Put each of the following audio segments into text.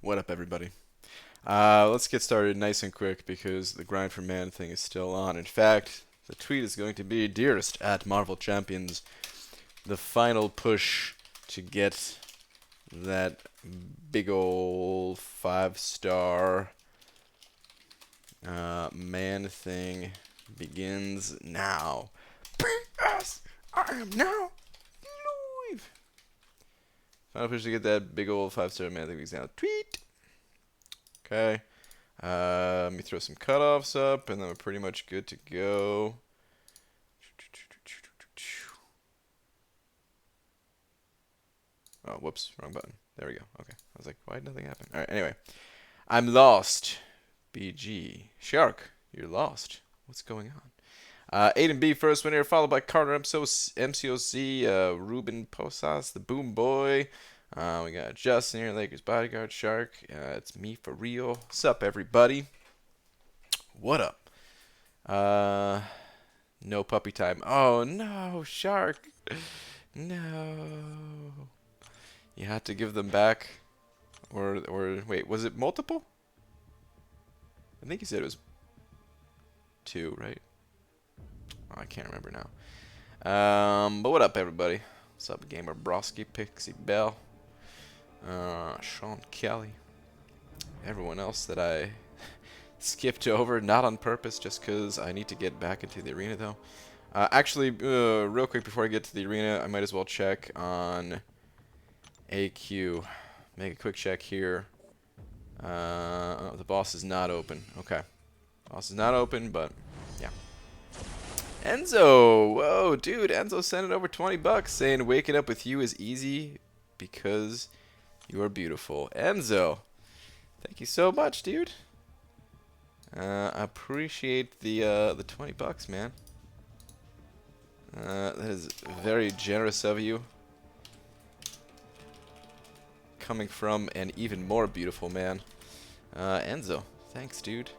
What up, everybody? Let's get started nice and quick because the grind for man thing is still on. In fact, the tweet is going to be dearest at Marvel Champions, the final push to get that big ol' 5-star man thing begins now. P.S. I am now live. Final push to get that big ol' 5-star man thing begins now. Tweet. Okay. Let me throw some cutoffs up, and then we're pretty much good to go. Oh, whoops, wrong button. There we go. Okay. I was like, why did nothing happen? Alright, anyway. I'm lost. BG. Shark, you're lost. What's going on? Aiden B, first winner, followed by Carter MCOC, Ruben Posas, the Boom Boy. We got Justin here, Lakers Bodyguard, Shark. It's me for real. What's up, everybody? What up? No puppy time. Oh, no, Shark. No. You had to give them back? Or wait, was it multiple? I think you said it was 2, right? Oh, I can't remember now. But what up, everybody? What's up, Gamer Broski, Pixie Bell, Sean Kelly, everyone else that I skipped over, not on purpose, just because I need to get back into the arena, though. Actually, real quick before I get to the arena, I might as well check on AQ. Make a quick check here. Oh, the boss is not open. Okay. Boss is not open, but yeah. Enzo! Whoa, dude, Enzo sent it over 20 bucks saying waking up with you is easy because you are beautiful. Enzo, thank you so much, dude. I appreciate the 20 bucks, man. That is very generous of you. Coming from an even more beautiful man. Enzo, thanks, dude.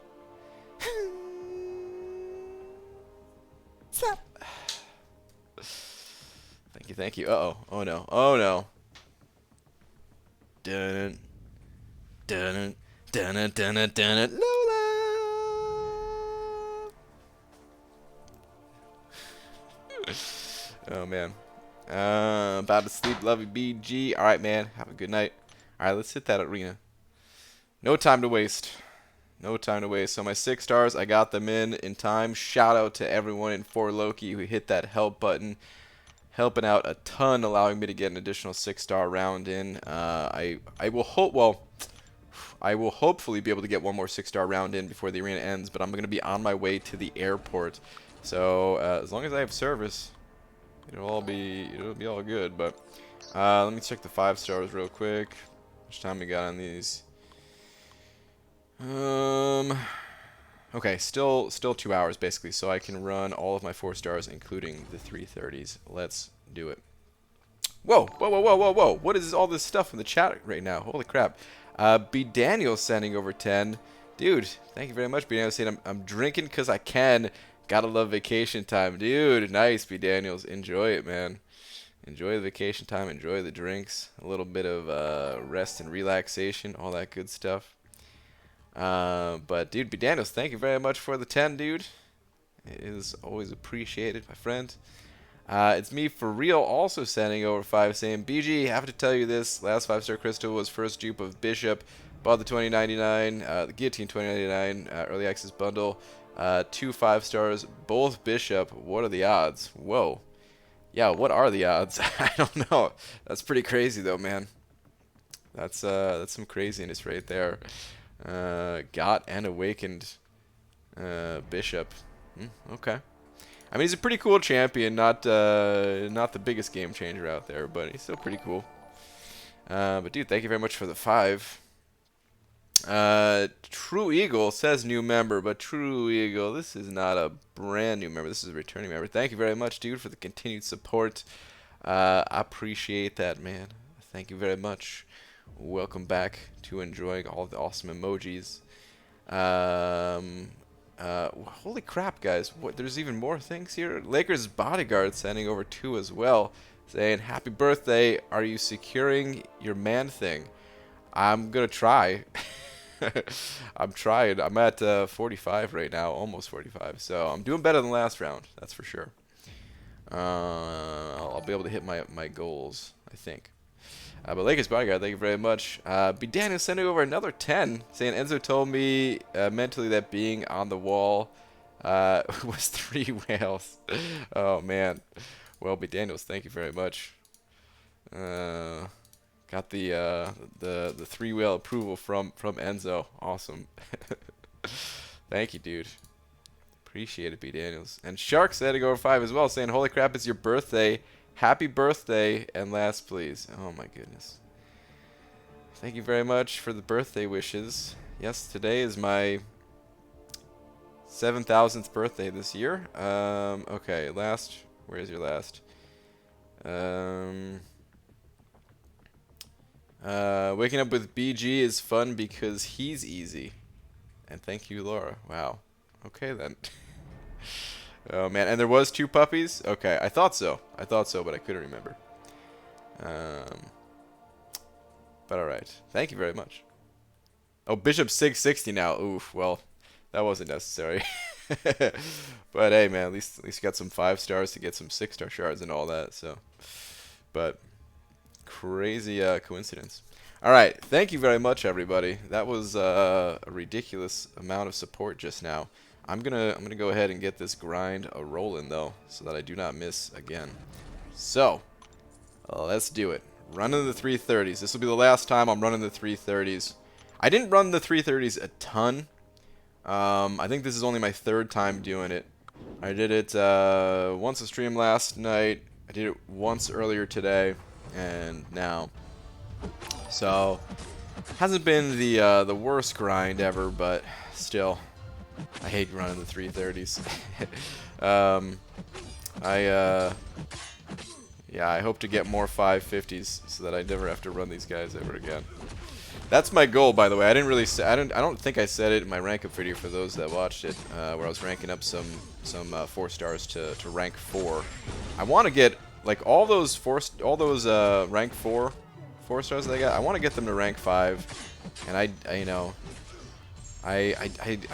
What's up? Thank you, thank you. Uh-oh. Oh, no. Oh, no. Dun dun dun dun dun dun Lola. Oh, man. About to sleep. Love you, BG. All right, man. Have a good night. All right, let's hit that arena. No time to waste. No time to waste. So my 6 stars, I got them in time. Shout out to everyone in 4Loki who hit that help button. Helping out a ton, allowing me to get an additional 6-star round in. I will hope. Well, I will hopefully be able to get one more 6-star round in before the arena ends. But I'm going to be on my way to the airport. So as long as I have service, it'll be all good. But let me check the 5 stars real quick. How much time we got on these? Okay, still 2 hours basically, so I can run all of my 4 stars, including the 330s. Let's do it. Whoa, whoa, whoa, whoa, whoa, whoa! What is all this stuff in the chat right now? Holy crap! B Daniel sending over 10, dude. Thank you very much, B Daniel. Saying I'm drinking because I can. Gotta love vacation time, dude. Nice, B Daniels. Enjoy it, man. Enjoy the vacation time. Enjoy the drinks. A little bit of rest and relaxation. All that good stuff. But dude, B Daniels, thank you very much for the 10, dude. It is always appreciated, my friend. It's me for real, also sending over 5, saying BG, have to tell you this. Last 5-star crystal was first dupe of Bishop. Bought the 2099, the Guillotine 2099 early access bundle. 2 5 stars, both Bishop. What are the odds? Whoa. Yeah, what are the odds? I don't know. That's pretty crazy though, man. That's some craziness right there. Got and awakened Bishop. Okay. I mean, he's a pretty cool champion. Not the biggest game changer out there, but he's still pretty cool. But dude, thank you very much for the 5. True Eagle says new member, but True Eagle, this is not a brand new member. This is a returning member. Thank you very much, dude, for the continued support. I appreciate that, man. Thank you very much. Welcome back to enjoying all the awesome emojis. Holy crap, guys. What, there's even more things here. Lakers Bodyguard sending over 2 as well, saying, happy birthday. Are you securing your man thing? I'm gonna try. I'm trying. I'm at 45 right now, almost 45. So I'm doing better than last round. That's for sure. I'll be able to hit my goals, I think. But Lakers Bodyguard, thank you very much. B. Dan is sending over another 10, saying Enzo told me mentally that being on the wall was 3 whales. Oh, man. Well, B. Daniels, thank you very much. Got the 3 whale approval from Enzo. Awesome. Thank you, dude. Appreciate it, B. Daniels. And Shark sending over 5 as well, saying, holy crap, it's your birthday. Happy birthday, and last, please. Oh, my goodness. Thank you very much for the birthday wishes. Yes, today is my 7,000th birthday this year. Okay, last. Where's your last? Waking up with BG is fun because he's easy. And thank you, Laura. Wow. Okay, then. Oh, man. And there was 2 puppies? Okay, I thought so. I thought so, but I couldn't remember. But alright. Thank you very much. Oh, Bishop 660 now. Oof, well, that wasn't necessary. But hey, man, at least you got some 5 stars to get some 6-star shards and all that, so. But crazy coincidence. Alright, thank you very much, everybody. That was a ridiculous amount of support just now. I'm gonna go ahead and get this grind a rolling though, so that I do not miss again. So, let's do it. Running the 330s. This will be the last time I'm running the 330s. I didn't run the 330s a ton. I think this is only my 3rd time doing it. I did it once a stream last night. I did it once earlier today, and now. So, hasn't been the worst grind ever, but still. I hate running the 330s. Yeah, I hope to get more 550s so that I never have to run these guys ever again. That's my goal, by the way. I didn't really say, I don't think I said it in my rank up video for those that watched it, where I was ranking up some 4 stars to rank 4. I want to get like all those rank 4 stars that I got. I want to get them to rank 5, and I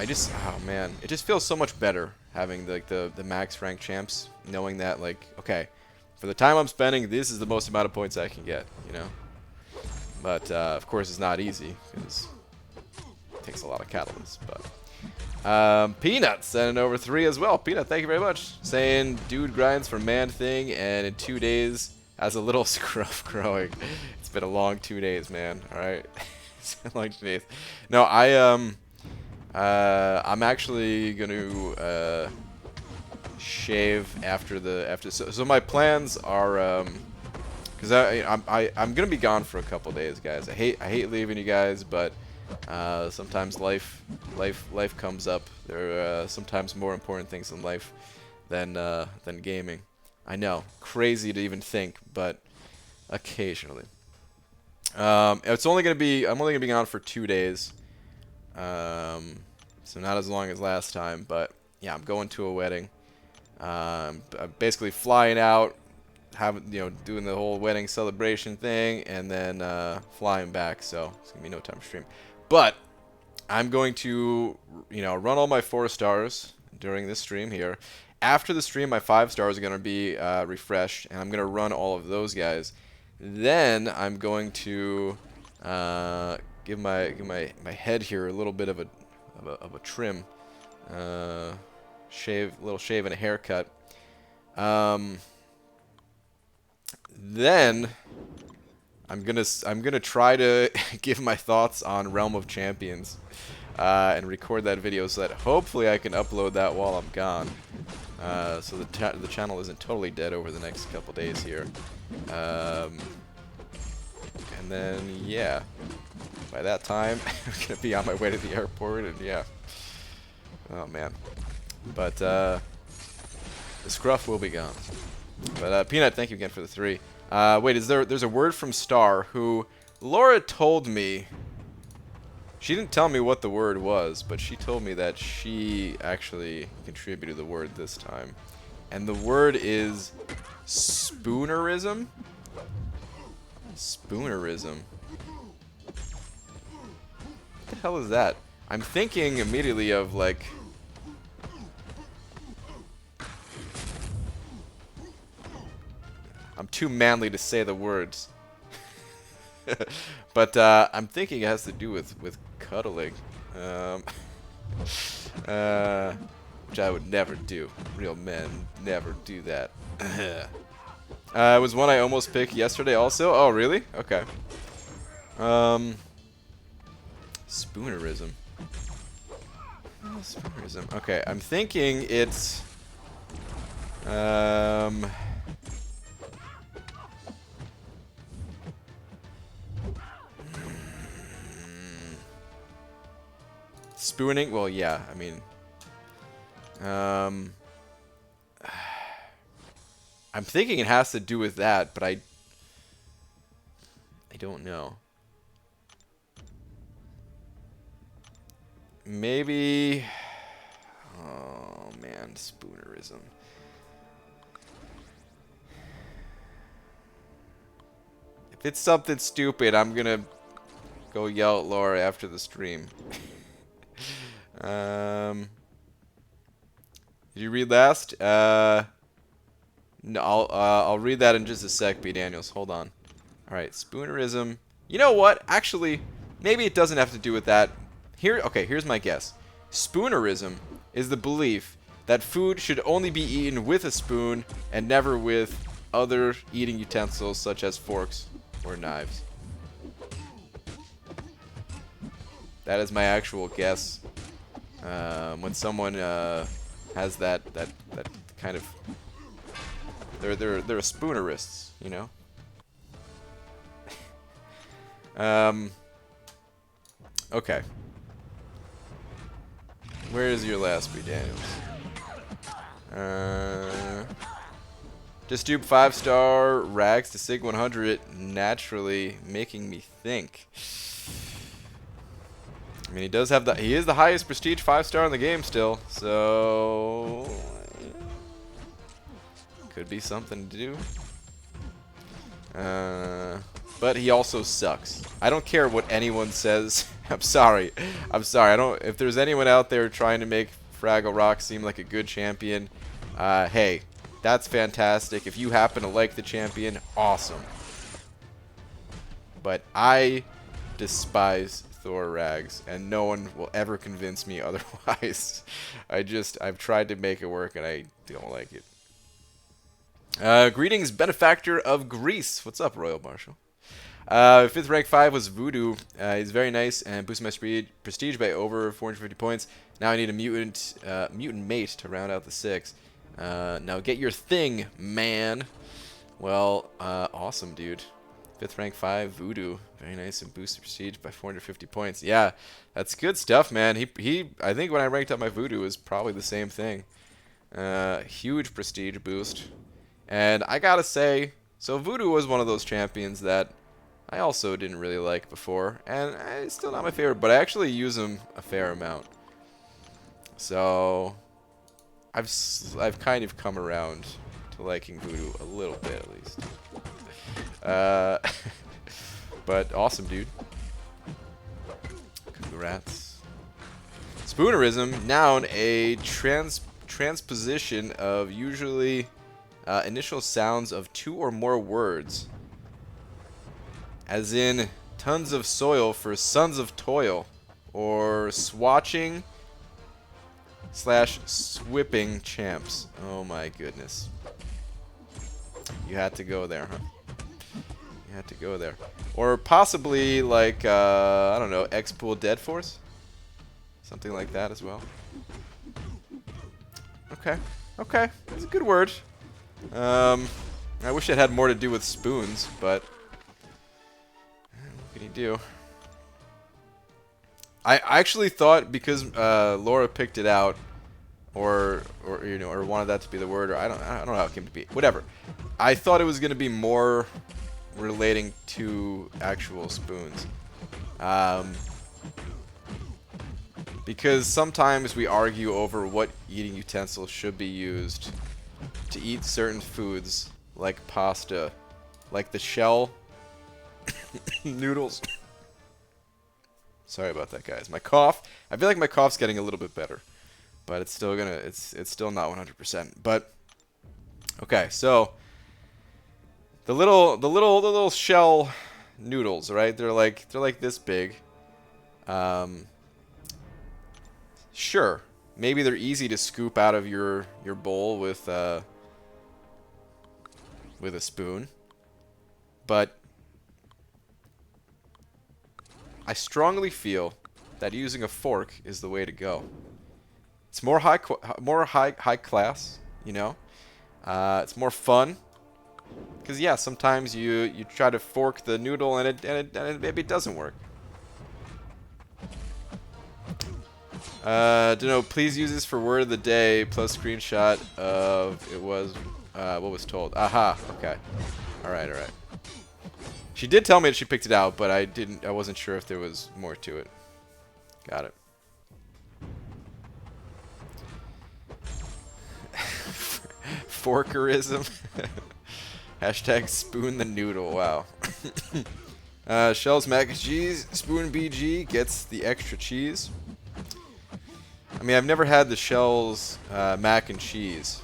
just, oh man, it just feels so much better having the max rank champs, knowing that, like, okay, for the time I'm spending, this is the most amount of points I can get, you know. But of course, it's not easy because it takes a lot of catalysts. But Peanut sending over 3 as well. Peanut, thank you very much. Saying dude grinds for man thing, and in 2 days has a little scruff growing. It's been a long 2 days, man. All right, it's been a long 2 days. No, I'm actually gonna shave after. So my plans are because I'm gonna be gone for a couple days, guys. I hate leaving you guys, but sometimes life comes up. There are sometimes more important things in life than gaming. I know, crazy to even think, but occasionally. I'm only gonna be gone for 2 days. So not as long as last time, but yeah, I'm going to a wedding. I'm basically flying out, doing the whole wedding celebration thing, and then flying back. So it's gonna be no time to stream. But I'm going to, run all my 4 stars during this stream here. After the stream, my 5 stars are gonna be refreshed, and I'm gonna run all of those guys. Then I'm going to give my head here a little bit of a trim, little shave and a haircut. Then I'm gonna try to give my thoughts on Realm of Champions and record that video so that hopefully I can upload that while I'm gone. So the channel isn't totally dead over the next couple days here. And then yeah, by that time I'm gonna be on my way to the airport, and yeah. Oh man. But the scruff will be gone. But Peanut, thank you again for the 3. Wait, there's a word from Star who Laura told me. She didn't tell me what the word was, but she told me that she actually contributed the word this time. And the word is spoonerism? Spoonerism. hell is that? I'm thinking immediately of, like... I'm too manly to say the words. But I'm thinking it has to do with cuddling. Which I would never do. Real men never do that. It was one I almost picked yesterday also. Oh, really? Okay. Spoonerism. Oh, spoonerism. Okay, I'm thinking it's... Spooning? Well, yeah, I mean... I'm thinking it has to do with that, but I don't know. Maybe... Oh, man, spoonerism. If it's something stupid, I'm gonna go yell at Laura after the stream. Did you read last? No, I'll read that in just a sec, B. Daniels. Hold on. All right, spoonerism. You know what? Actually, maybe it doesn't have to do with that. Okay, here's my guess. Spoonerism is the belief that food should only be eaten with a spoon and never with other eating utensils such as forks or knives. That is my actual guess. When someone has that kind of, they're spoonerists, you know. Okay. Where is your last B. Daniels? Just dupe 5-star rags to Sig 100, naturally making me think. I mean, he is the highest prestige 5-star in the game still, so could be something to do. But he also sucks. I don't care what anyone says. I'm sorry. If there's anyone out there trying to make Fraggle Rock seem like a good champion, hey, that's fantastic. If you happen to like the champion, awesome. But I despise Thor Rags, and no one will ever convince me otherwise. I've tried to make it work, and I don't like it. Greetings, benefactor of Greece. What's up, Royal Marshal? 5th rank 5 was Voodoo. He's very nice and boosted my prestige by over 450 points. Now I need a mutant mate to round out the 6. Now get your thing, man. Well, awesome, dude. 5th rank 5 Voodoo. Very nice and boosted prestige by 450 points. Yeah, that's good stuff, man. I think when I ranked up my Voodoo, it was probably the same thing. Huge prestige boost. And I gotta say, so Voodoo was one of those champions that I also didn't really like before, and it's still not my favorite, but I actually use him a fair amount. So I've kind of come around to liking Voodoo a little bit at least. But awesome, dude. Congrats. Spoonerism, noun, a transposition of usually initial sounds of 2 or more words. As in, tons of soil for sons of toil. Or swatching / swipping champs. Oh my goodness. You had to go there, huh? You had to go there. Or possibly like, I don't know, X-Pool Dead Force? Something like that as well. Okay. Okay. That's a good word. I wish it had more to do with spoons, but what can you do? I actually thought because Laura picked it out, or wanted that to be the word, or I don't know how it came to be. Whatever. I thought it was going to be more relating to actual spoons. Because sometimes we argue over what eating utensils should be used to eat certain foods, like pasta, like the shell noodles. Sorry about that, guys. My cough. I feel like my cough's getting a little bit better, but it's still gonna. It's still not 100%. But okay, so the little shell noodles, right? They're like this big. Sure, maybe they're easy to scoop out of your bowl with a spoon, but I strongly feel that using a fork is the way to go. It's more high class, you know. It's more fun. Because yeah, sometimes you try to fork the noodle and it maybe it doesn't work. Don't know. Please use this for word of the day plus screenshot of it was what was told. Aha. Okay. All right. All right. She did tell me that she picked it out, but I didn't. I wasn't sure if there was more to it. Got it. Forkerism. Hashtag spoon the noodle. Wow. Shell's mac and cheese. Spoon BG gets the extra cheese. I mean, I've never had the Shell's mac and cheese.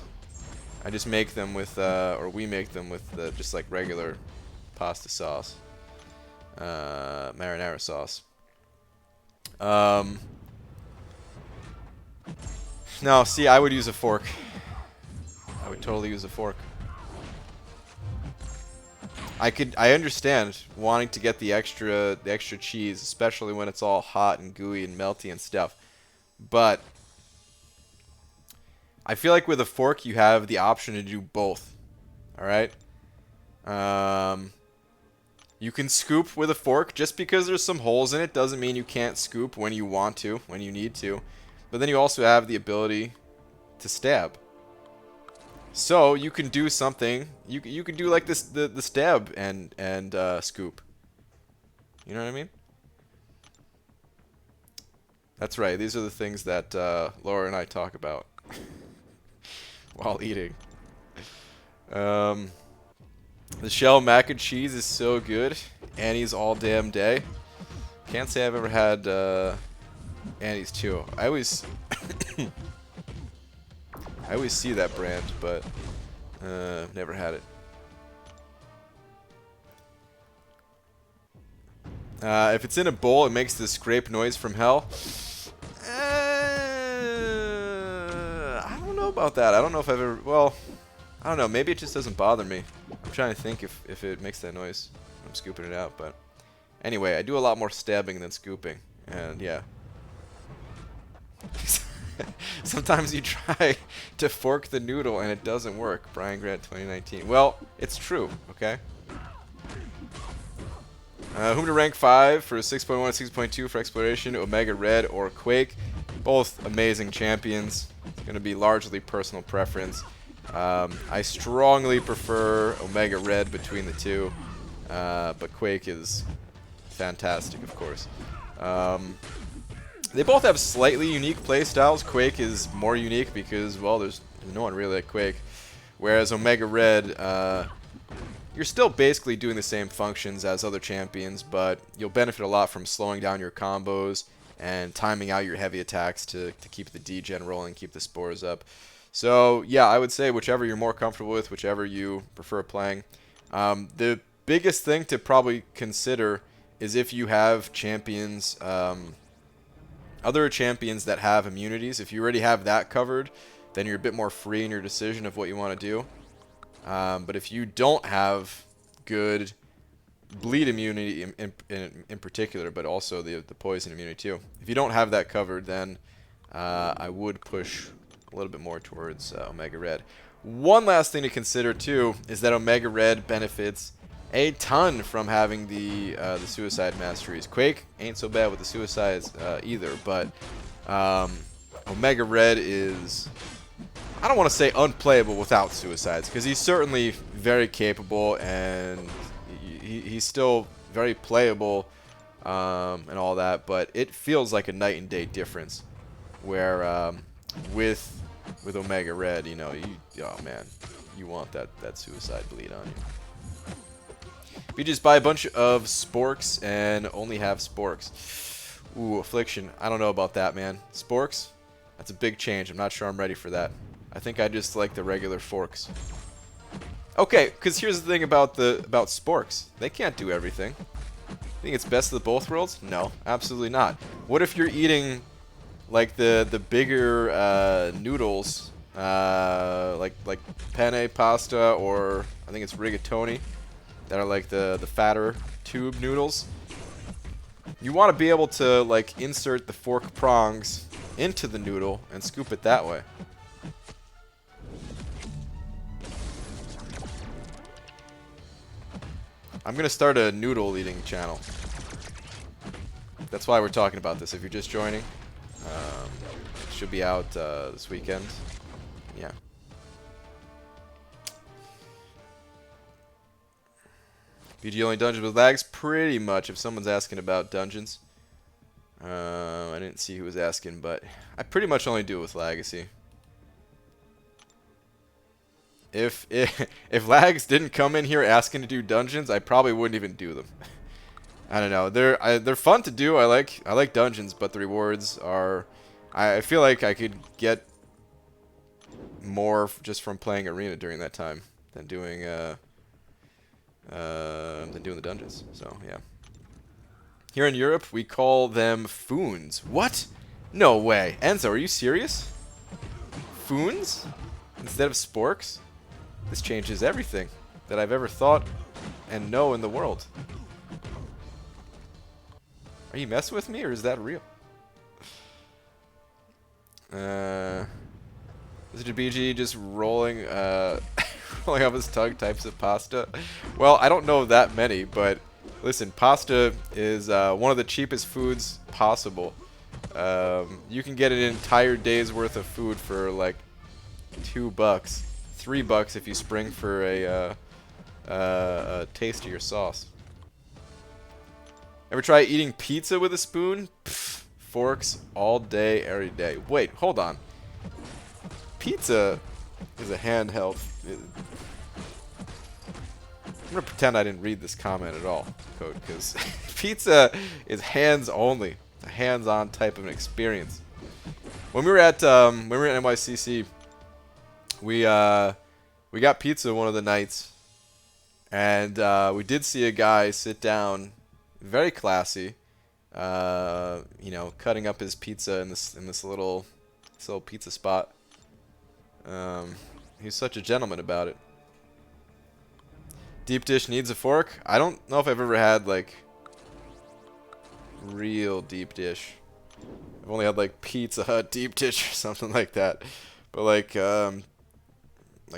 I just make them with, or we make them with just like regular pasta sauce. Marinara sauce. No, see, I would use a fork. I would totally use a fork. I understand wanting to get the extra cheese, especially when it's all hot and gooey and melty and stuff. But I feel like with a fork you have the option to do both. All right? You can scoop with a fork. Just because there's some holes in it doesn't mean you can't scoop when you want to, when you need to. But then you also have the ability to stab. So you can do something. You can do like this the stab and scoop. You know what I mean? That's right. These are the things that Laura and I talk about while eating. The Shell mac and cheese is so good. Annie's all damn day. Can't say I've ever had Annie's too. I always see that brand, but never had it. If it's in a bowl, it makes the scrape noise from hell. I don't know about that. I don't know if I've ever... Well, I don't know. Maybe it just doesn't bother me. I'm trying to think if it makes that noise when I'm scooping it out. But anyway, I do a lot more stabbing than scooping. And yeah. Sometimes you try to fork the noodle and it doesn't work. Brian Grant 2019. Well, it's true, okay? Whom to rank 5 for 6.1 and 6.2 for Exploration, Omega Red or Quake. Both amazing champions. It's going to be largely personal preference. I strongly prefer Omega Red between the two. But Quake is fantastic, of course. They both have slightly unique playstyles. Quake is more unique because, well, there's no one really like Quake. Whereas Omega Red, you're still basically doing the same functions as other champions, but you'll benefit a lot from slowing down your combos and timing out your heavy attacks to keep the degen rolling, keep the spores up. So, yeah, I would say whichever you're more comfortable with, whichever you prefer playing. The biggest thing to probably consider is if you have champions... other champions that have immunities. If you already have that covered, then you're a bit more free in your decision of what you want to do. But if you don't have good bleed immunity in particular, but also the poison immunity too, if you don't have that covered, then I would push a little bit more towards Omega Red. One last thing to consider too is that Omega Red benefits a ton from having the suicide masteries. Quake ain't so bad with the suicides either, but Omega Red is, I don't want to say unplayable without suicides, because he's certainly very capable and he's still very playable and all that, but it feels like a night and day difference where with Omega Red, you know, oh man, you want that suicide bleed on you. If you just buy a bunch of sporks and only have sporks. Ooh, Affliction. I don't know about that, man. Sporks? That's a big change. I'm not sure I'm ready for that. I think I just like the regular forks. Okay, because here's the thing about sporks. They can't do everything. Think it's best of the both worlds? No, absolutely not. What if you're eating like the bigger noodles, like penne pasta, or I think it's rigatoni, that are like the fatter tube noodles? You want to be able to like insert the fork prongs into the noodle and scoop it that way. I'm going to start a noodle eating channel. That's why we're talking about this. If you're just joining, it should be out this weekend. Yeah. BG only dungeons with lags? Pretty much, if someone's asking about dungeons. I didn't see who was asking, but I pretty much only do it with Legacy. If lags didn't come in here asking to do dungeons, I probably wouldn't even do them. I don't know. They're fun to do. I like dungeons, but the rewards are. I feel like I could get more just from playing arena during that time than doing the dungeons. So yeah. Here in Europe, we call them foons. What? No way. Enzo, are you serious? Foons instead of sporks? This changes everything that I've ever thought and know in the world. Are you messing with me, or is that real? Mr. BG just rolling rolling off his tongue types of pasta. Well, I don't know that many, but listen, pasta is one of the cheapest foods possible. You can get an entire day's worth of food for like $2, $3 if you spring for a tastier sauce. Ever try eating pizza with a spoon? Pfft, forks all day, every day. Wait, hold on. Pizza is a handheld. I'm gonna pretend I didn't read this comment at all, Code, because pizza is hands only. It's a hands-on type of an experience. When we were at NYCC, we got pizza one of the nights, and we did see a guy sit down, very classy, you know, cutting up his pizza in this little pizza spot. He's such a gentleman about it. Deep dish needs a fork. I don't know if I've ever had like real deep dish. I've only had like Pizza Hut deep dish or something like that. But like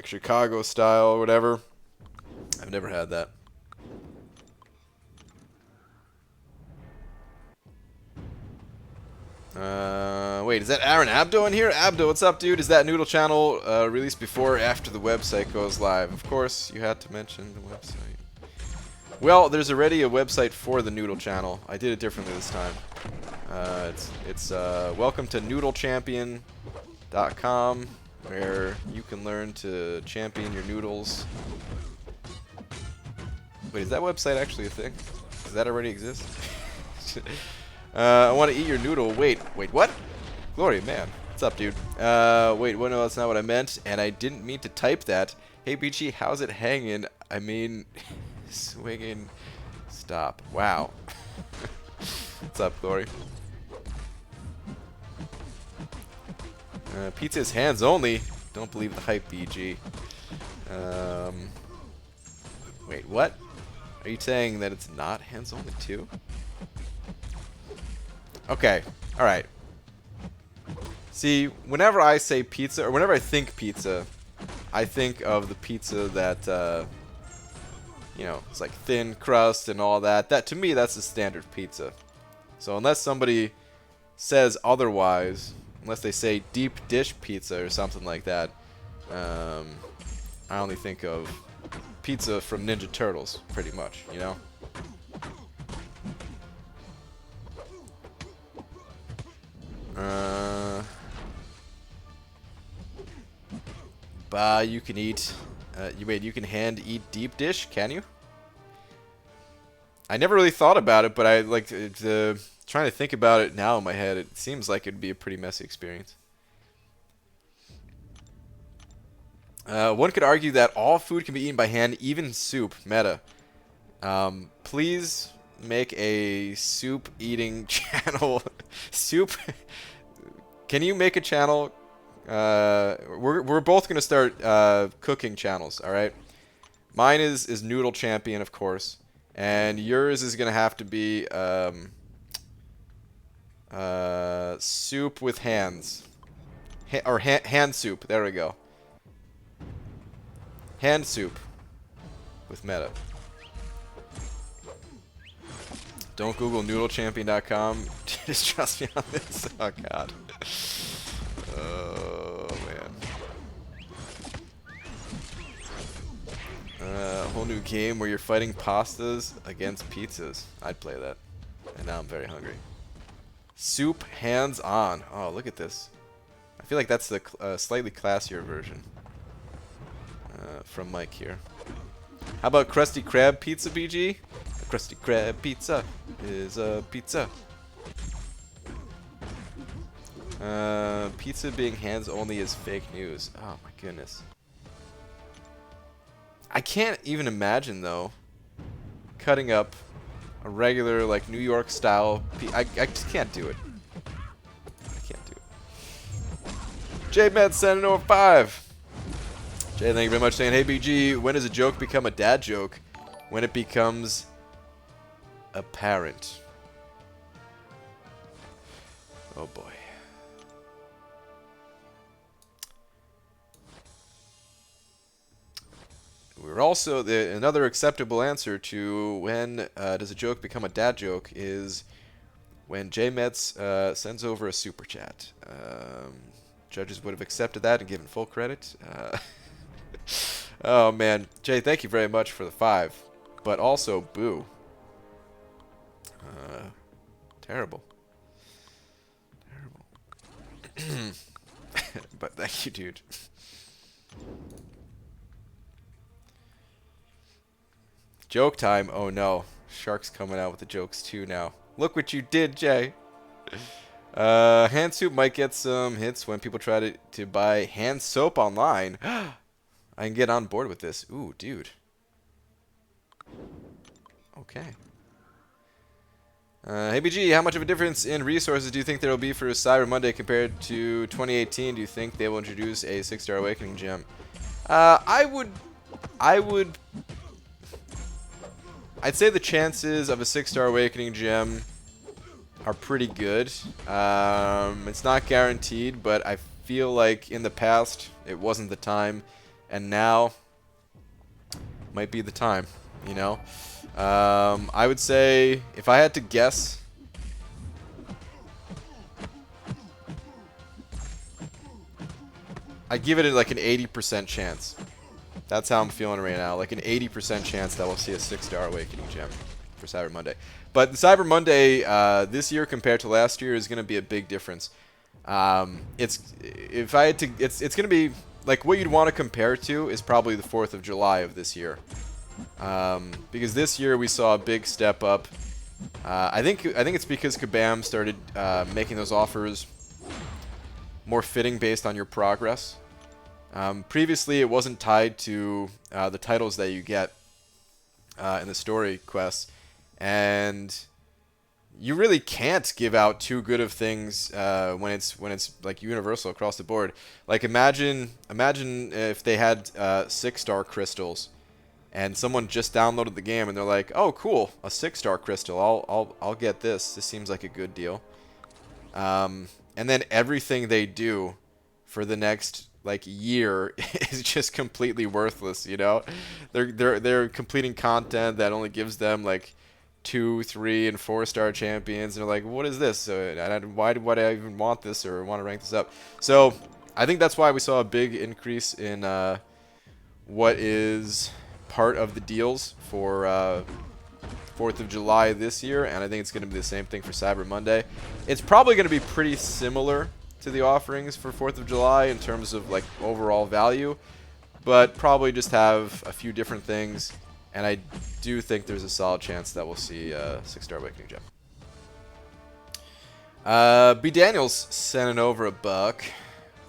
Chicago style or whatever, I've never had that. Wait, is that Aaron Abdo in here? Abdo, what's up, dude? Is that Noodle channel released before or after the website goes live? Of course, you had to mention the website. Well, there's already a website for the Noodle channel. I did it differently this time. It's welcome to noodlechampion.com, where you can learn to champion your noodles. Wait, is that website actually a thing? Does that already exist? I want to eat your noodle. Wait, what? Glory, man. What's up, dude? Wait, well, no, that's not what I meant, and I didn't mean to type that. Hey, Beachy, how's it hanging? I mean, swinging. Stop. Wow. What's up, Glory? Pizza is hands only. Don't believe the hype, BG. Wait, what? Are you saying that it's not hands only too? Okay, alright. See, whenever I say pizza, or whenever I think pizza, I think of the pizza that, you know, it's like thin crust and all that. That, to me, that's the standard pizza. So unless somebody says otherwise, unless they say deep dish pizza or something like that, I only think of pizza from Ninja Turtles, pretty much, you know? You can eat. You can hand eat deep dish, can you? I never really thought about it, but I like the Trying to think about it now in my head, it seems like it'd be a pretty messy experience. One could argue that all food can be eaten by hand, even soup. Meta. Please make a soup eating channel. Soup. Can you make a channel? We're both gonna start cooking channels. All right. Mine is Noodle Champion, of course, and yours is gonna have to be soup with hands, hand soup. There we go. Hand soup with Meta. Don't Google noodlechampion.com. Just trust me on this. Oh god. Oh man. A whole new game where you're fighting pastas against pizzas. I'd play that. And now I'm very hungry. Soup hands on. Oh, look at this. I feel like that's the slightly classier version from Mike here. How about Krusty Krab pizza, BG? A Krusty Krab pizza is a pizza. Pizza being hands only is fake news. Oh my goodness. I can't even imagine though cutting up a regular like New York style I just can't do it. I can't do it. J-Man sending over 5. Jay, thank you very much saying, hey BG, when does a joke become a dad joke? When it becomes apparent. Oh boy. We're also another acceptable answer to when does a joke become a dad joke is when JMets sends over a super chat. Judges would have accepted that and given full credit. Oh man, Jay, thank you very much for the 5, but also boo. Terrible. Terrible. But thank you, dude. Joke time. Oh no. Shark's coming out with the jokes too now. Look what you did, Jay. Hand soup might get some hits when people try to buy hand soap online. I can get on board with this. Ooh, dude. Okay. Hey BG, how much of a difference in resources do you think there will be for Cyber Monday compared to 2018? Do you think they will introduce a 6-star awakening gem? I'd say the chances of a 6-star awakening gem are pretty good. It's not guaranteed, but I feel like in the past it wasn't the time, and now might be the time, you know? I would say, if I had to guess, I'd give it like an 80% chance. That's how I'm feeling right now. Like an 80% chance that we'll see a 6-star awakening gem for Cyber Monday. But the Cyber Monday this year compared to last year is going to be a big difference. It's going to be like what you'd want to compare to is probably the 4th of July of this year. Because this year we saw a big step up. I think it's because Kabam started making those offers more fitting based on your progress. Previously, it wasn't tied to the titles that you get in the story quests, and you really can't give out too good of things when it's like universal across the board. Like imagine if they had 6-star crystals, and someone just downloaded the game and they're like, "Oh, cool, a 6-star crystal. I'll get this. This seems like a good deal." And then everything they do for the next like year is just completely worthless, you know? They're completing content that only gives them like 2, 3, and 4-star champions, and they're like, what is this? Why would I even want this or want to rank this up? So I think that's why we saw a big increase in what is part of the deals for 4th of July this year, and I think it's going to be the same thing for Cyber Monday. It's probably going to be pretty similar to the offerings for 4th of July in terms of like overall value, but probably just have a few different things, and I do think there's a solid chance that we'll see a 6-star awakening gem. B. Daniels sending over a buck.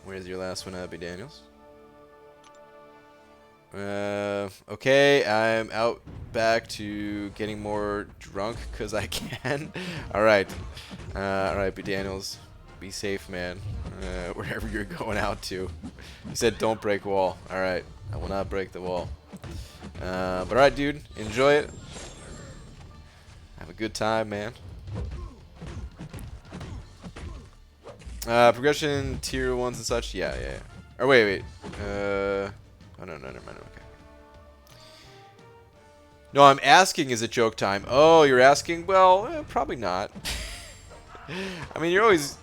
Where's your last one, B. Daniels? Okay, I'm out back to getting more drunk because I can. Alright. Alright, B. Daniels. Be safe, man. Wherever you're going out to. You said don't break wall. Alright. I will not break the wall. But alright, dude. Enjoy it. Have a good time, man. Progression, tier 1s and such. Yeah. Or wait. Oh, no, never mind. Okay. No, I'm asking, is it joke time? Oh, you're asking? Well, probably not. I mean, you're always...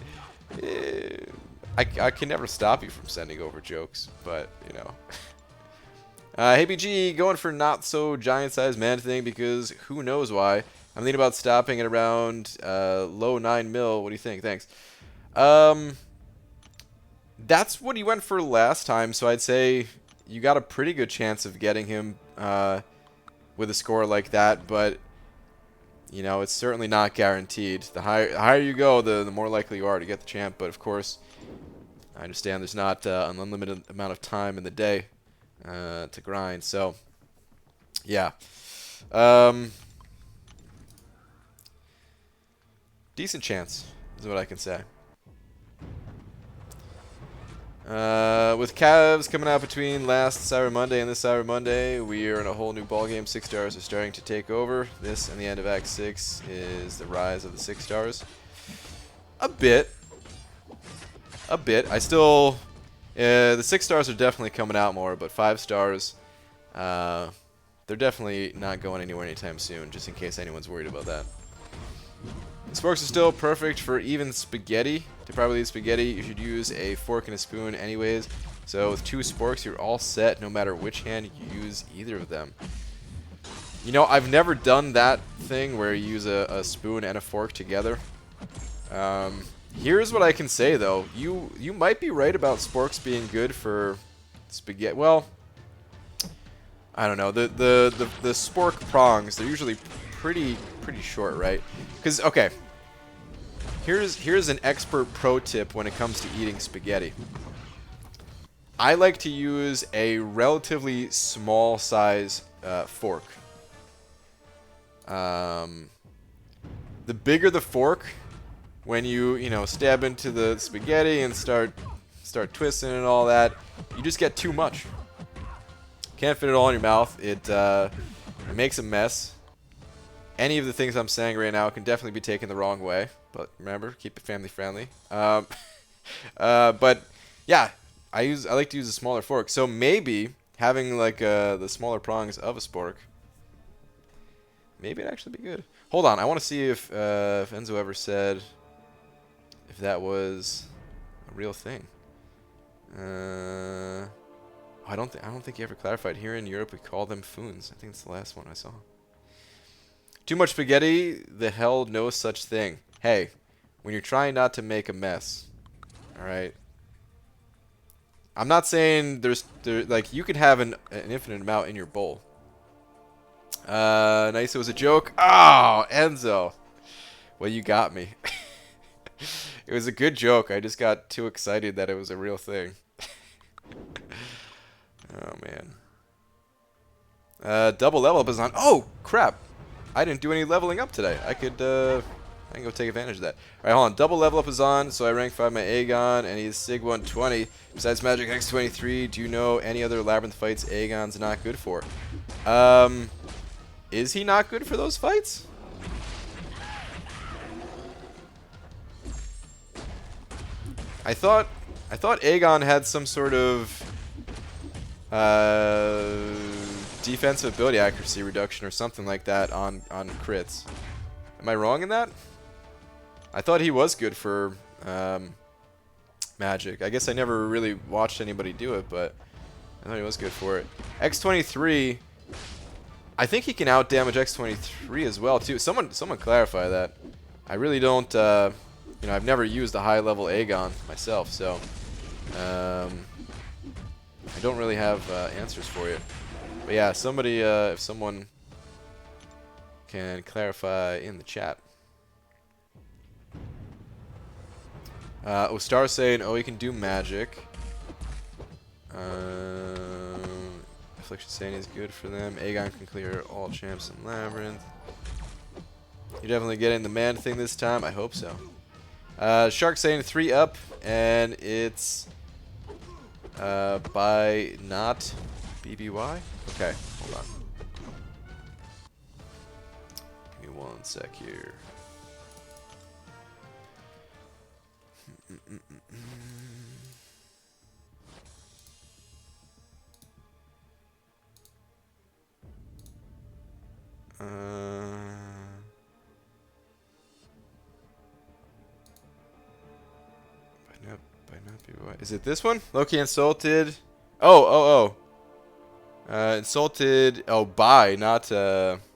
I can never stop you from sending over jokes, but, you know. Hey, BG, going for not so giant-sized man thing because who knows why. I'm thinking about stopping at around low 9 mil. What do you think? Thanks. That's what he went for last time, so I'd say you got a pretty good chance of getting him with a score like that, but you know, it's certainly not guaranteed. The higher you go, the more likely you are to get the champ, but of course, I understand there's not an unlimited amount of time in the day to grind, so yeah. Decent chance is what I can say. With Cavs coming out between last Cyber Monday and this Cyber Monday, we are in a whole new ballgame. 6 stars are starting to take over. This and the end of Act 6 is the rise of the 6 stars. A bit. I still... the 6 stars are definitely coming out more, but 5 stars, they're definitely not going anywhere anytime soon, just in case anyone's worried about that. Sporks are still perfect for even spaghetti. To properly eat spaghetti, you should use a fork and a spoon anyways. So with 2 sporks, you're all set no matter which hand you use either of them. You know, I've never done that thing where you use a spoon and a fork together. Here's what I can say though. You might be right about sporks being good for spaghetti. Well, I don't know. The spork prongs, they're usually pretty short, right? Because okay, here's an expert pro tip when it comes to eating spaghetti. I like to use a relatively small size fork. The bigger the fork, when you know stab into the spaghetti and start twisting and all that, you just get too much. Can't fit it all in your mouth. It makes a mess. Any of the things I'm saying right now can definitely be taken the wrong way, but remember, keep it family friendly. But yeah, I like to use a smaller fork. So maybe having like the smaller prongs of a spork, maybe it'd actually be good. Hold on, I want to see if Enzo ever said if that was a real thing. I don't think he ever clarified. Here in Europe, we call them foons. I think it's the last one I saw. Too much spaghetti? The hell no such thing. Hey, when you're trying not to make a mess, all right. I'm not saying like you could have an infinite amount in your bowl. Nice. It was a joke. Oh, Enzo. Well, you got me. It was a good joke. I just got too excited that it was a real thing. Oh man. Double level up is on. Oh crap! I didn't do any leveling up today. I can go take advantage of that. All right, hold on. Double level up is on, so I rank 5 my Aegon, and he's Sig 120. Besides Magic X23, do you know any other Labyrinth fights Aegon's not good for? Is he not good for those fights? I thought Aegon had some sort of defensive ability accuracy reduction or something like that on crits. Am I wrong in that? I thought he was good for Magic. I guess I never really watched anybody do it, but I thought he was good for it. X23, I think he can out damage X23 as well too. Someone clarify that. I really don't. You know, I've never used a high level Aegon myself, so I don't really have answers for you. But yeah, somebody, if someone can clarify in the chat. Oh, Star saying, oh, he can do magic. Affliction saying is good for them. Aegon can clear all champs in Labyrinth. You're definitely getting the man thing this time. I hope so. Shark saying 3 up, and it's by not BBY? Okay, hold on. Give me 1 sec here. By not BBY. Is it this one? Loki insulted. Insulted. Oh, by, not BBY.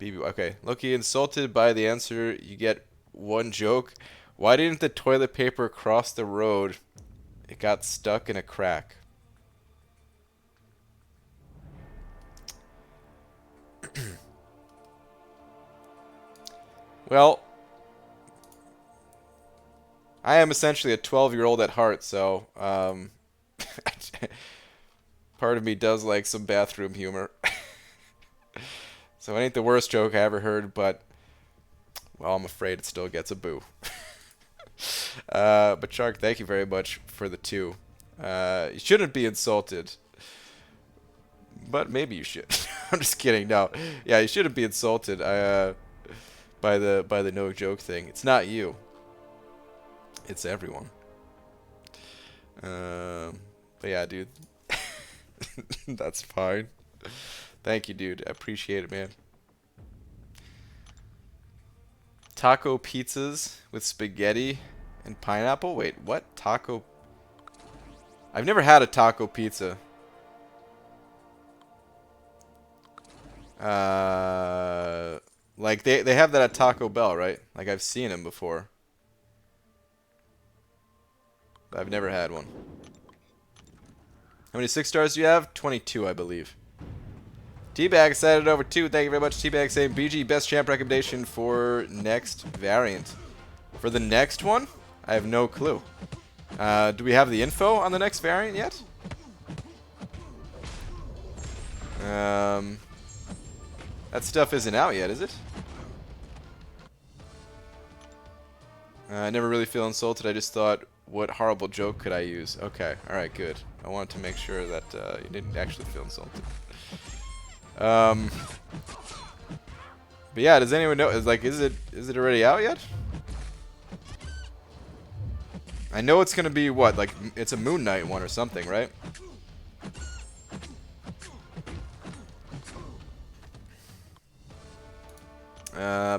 Okay. Loki insulted by the answer. You get 1 joke. Why didn't the toilet paper cross the road? It got stuck in a crack. Well, I am essentially a 12-year-old at heart, so part of me does like some bathroom humor. So it ain't the worst joke I ever heard, but, well, I'm afraid it still gets a boo. But Shark, thank you very much for the 2. You shouldn't be insulted, but maybe you should. I'm just kidding. No, yeah, you shouldn't be insulted. By the no joke thing. It's not you. It's everyone. But yeah, dude. That's fine. Thank you, dude. I appreciate it, man. Taco pizzas with spaghetti and pineapple? Wait, what? Taco? I've never had a taco pizza. Like they have that at Taco Bell, right? Like I've seen them before. But I've never had one. How many 6 stars do you have? 22, I believe. Teabag excited over 2. Thank you very much, Teabag, saying BG best champ recommendation for next variant. For the next one? I have no clue. Do we have the info on the next variant yet? That stuff isn't out yet, is it? I never really feel insulted. I just thought, what horrible joke could I use? Okay, alright, good. I wanted to make sure that you didn't actually feel insulted. But yeah, does anyone know? Is it already out yet? I know it's gonna be what, like it's a Moon Knight one or something, right?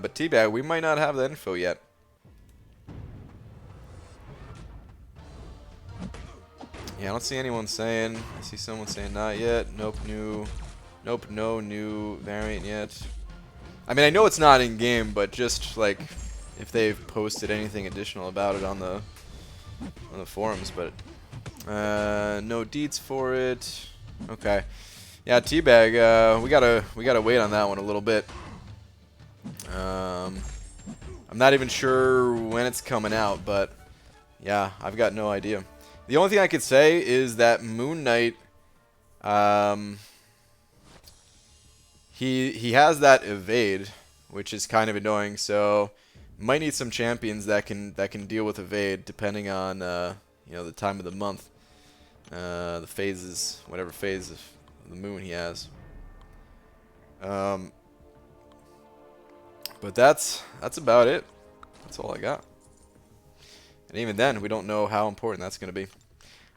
But Teabag, we might not have the info yet. Yeah, I don't see anyone saying. I see someone saying not yet. Nope, new. Nope, no new variant yet. I mean, I know it's not in game, but just like if they've posted anything additional about it on the forums, but no deets for it. Okay, yeah, Teabag. We gotta wait on that one a little bit. I'm not even sure when it's coming out, but yeah, I've got no idea. The only thing I could say is that Moon Knight, he has that evade, which is kind of annoying. So might need some champions that can deal with evade, depending on you know, the time of the month, the phases, whatever phase of the moon he has. But that's about it. That's all I got. And even then, we don't know how important that's going to be.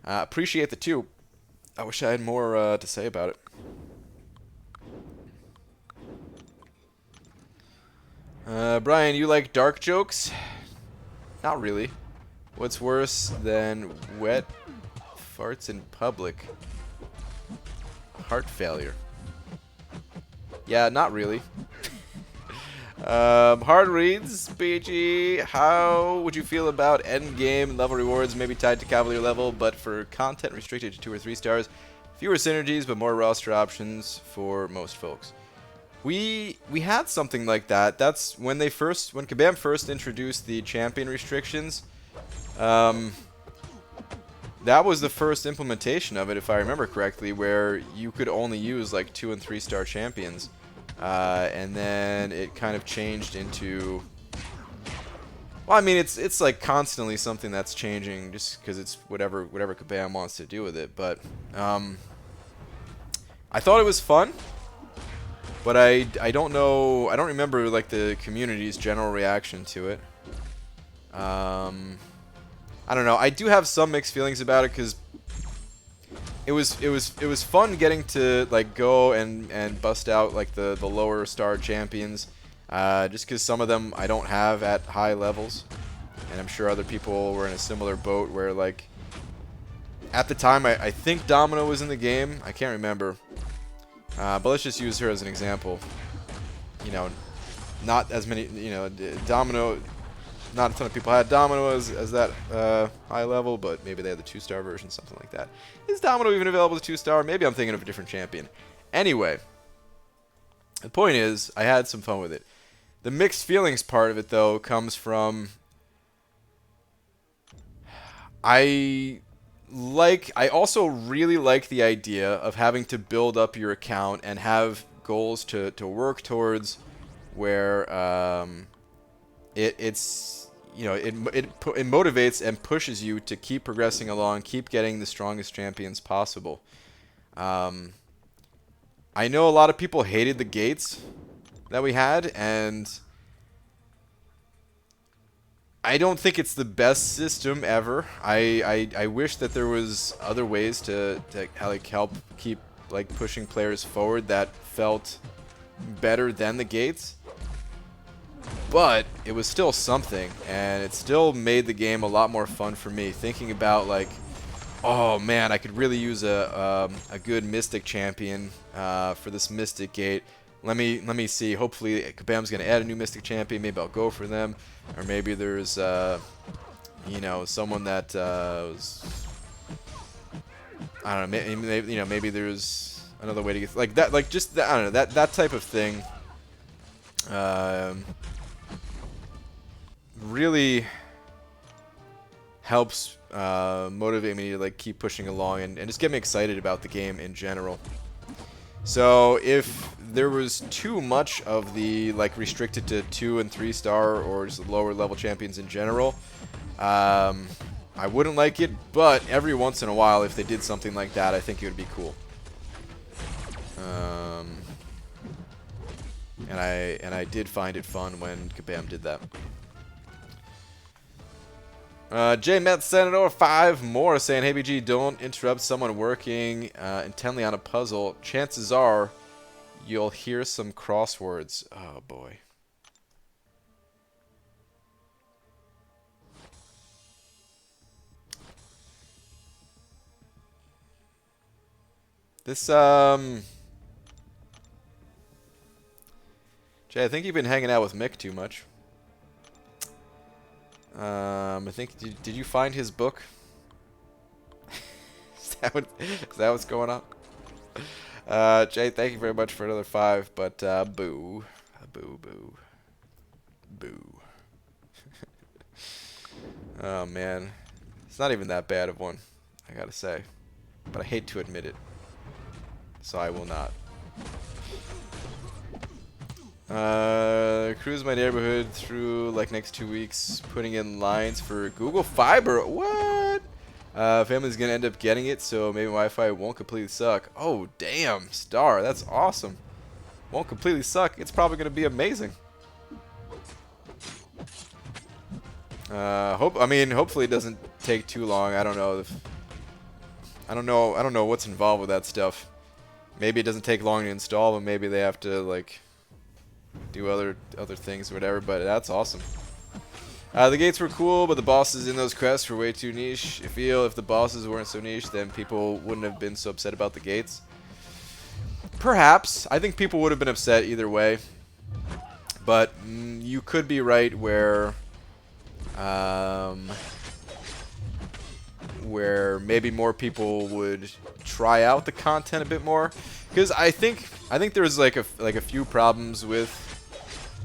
Appreciate the 2. I wish I had more to say about it. Brian, you like dark jokes? Not really. What's worse than wet farts in public? Heart failure. Yeah, not really. Hard reads, BG. How would you feel about endgame level rewards, maybe tied to Cavalier level, but for content restricted to 2 or 3 stars? Fewer synergies, but more roster options for most folks. We had something like that. That's when Kabam first introduced the champion restrictions. That was the first implementation of it, if I remember correctly, where you could only use like 2- and 3-star champions, and then it kind of changed into. Well, I mean, it's like constantly something that's changing, just because it's whatever Kabam wants to do with it. But I thought it was fun, but I don't know. I don't remember like the community's general reaction to it. I don't know. I do have some mixed feelings about it because it was fun getting to like go and bust out like the lower star champions, just because some of them I don't have at high levels, and I'm sure other people were in a similar boat where like at the time I think Domino was in the game. I can't remember, but let's just use her as an example. You know, not as many. You know, Domino. Not a ton of people had Domino as that high level, but maybe they had the 2-star version, something like that. Is Domino even available as 2-star? Maybe I'm thinking of a different champion. Anyway, the point is, I had some fun with it. The mixed feelings part of it, though, comes from I also really like the idea of having to build up your account and have goals to work towards, where it's you know, it motivates and pushes you to keep progressing along, keep getting the strongest champions possible. I know a lot of people hated the gates that we had, and I don't think it's the best system ever. I wish that there was other ways to like help keep like pushing players forward that felt better than the gates. But it was still something, and it still made the game a lot more fun for me. Thinking about like, oh man, I could really use a good Mystic champion for this Mystic gate. Let me see. Hopefully, Kabam's gonna add a new Mystic champion. Maybe I'll go for them, or maybe there's you know, someone that was, I don't know. Maybe, you know, maybe there's another way to get like that. Like just that, I don't know, that type of thing. Really helps motivate me to like keep pushing along and just get me excited about the game in general. So if there was too much of the like restricted to 2- and 3-star or just lower level champions in general, I wouldn't like it. But every once in a while, if they did something like that, I think it would be cool. And I did find it fun when Kabam did that. J Met Senator 5 more saying, hey BG, don't interrupt someone working intently on a puzzle. Chances are you'll hear some crosswords. Oh boy. This Jay, I think you've been hanging out with Mick too much. I think did you find his book? Is that what's going on? Jay, thank you very much for another 5, but boo. Boo boo. Boo. Oh man. It's not even that bad of one, I gotta say. But I hate to admit it. So I will not. Cruise my neighborhood through like next 2 weeks, putting in lines for Google Fiber. What? Family's gonna end up getting it, so maybe Wi-Fi won't completely suck. Oh damn, Star, that's awesome. Won't completely suck. It's probably gonna be amazing. Hopefully it doesn't take too long. I don't know I don't know what's involved with that stuff. Maybe it doesn't take long to install, but maybe they have to like do other things or whatever, but that's awesome. The gates were cool, but the bosses in those quests were way too niche. I feel if the bosses weren't so niche, then people wouldn't have been so upset about the gates. Perhaps. I think people would have been upset either way. But you could be right where maybe more people would try out the content a bit more, because I think there's like a few problems with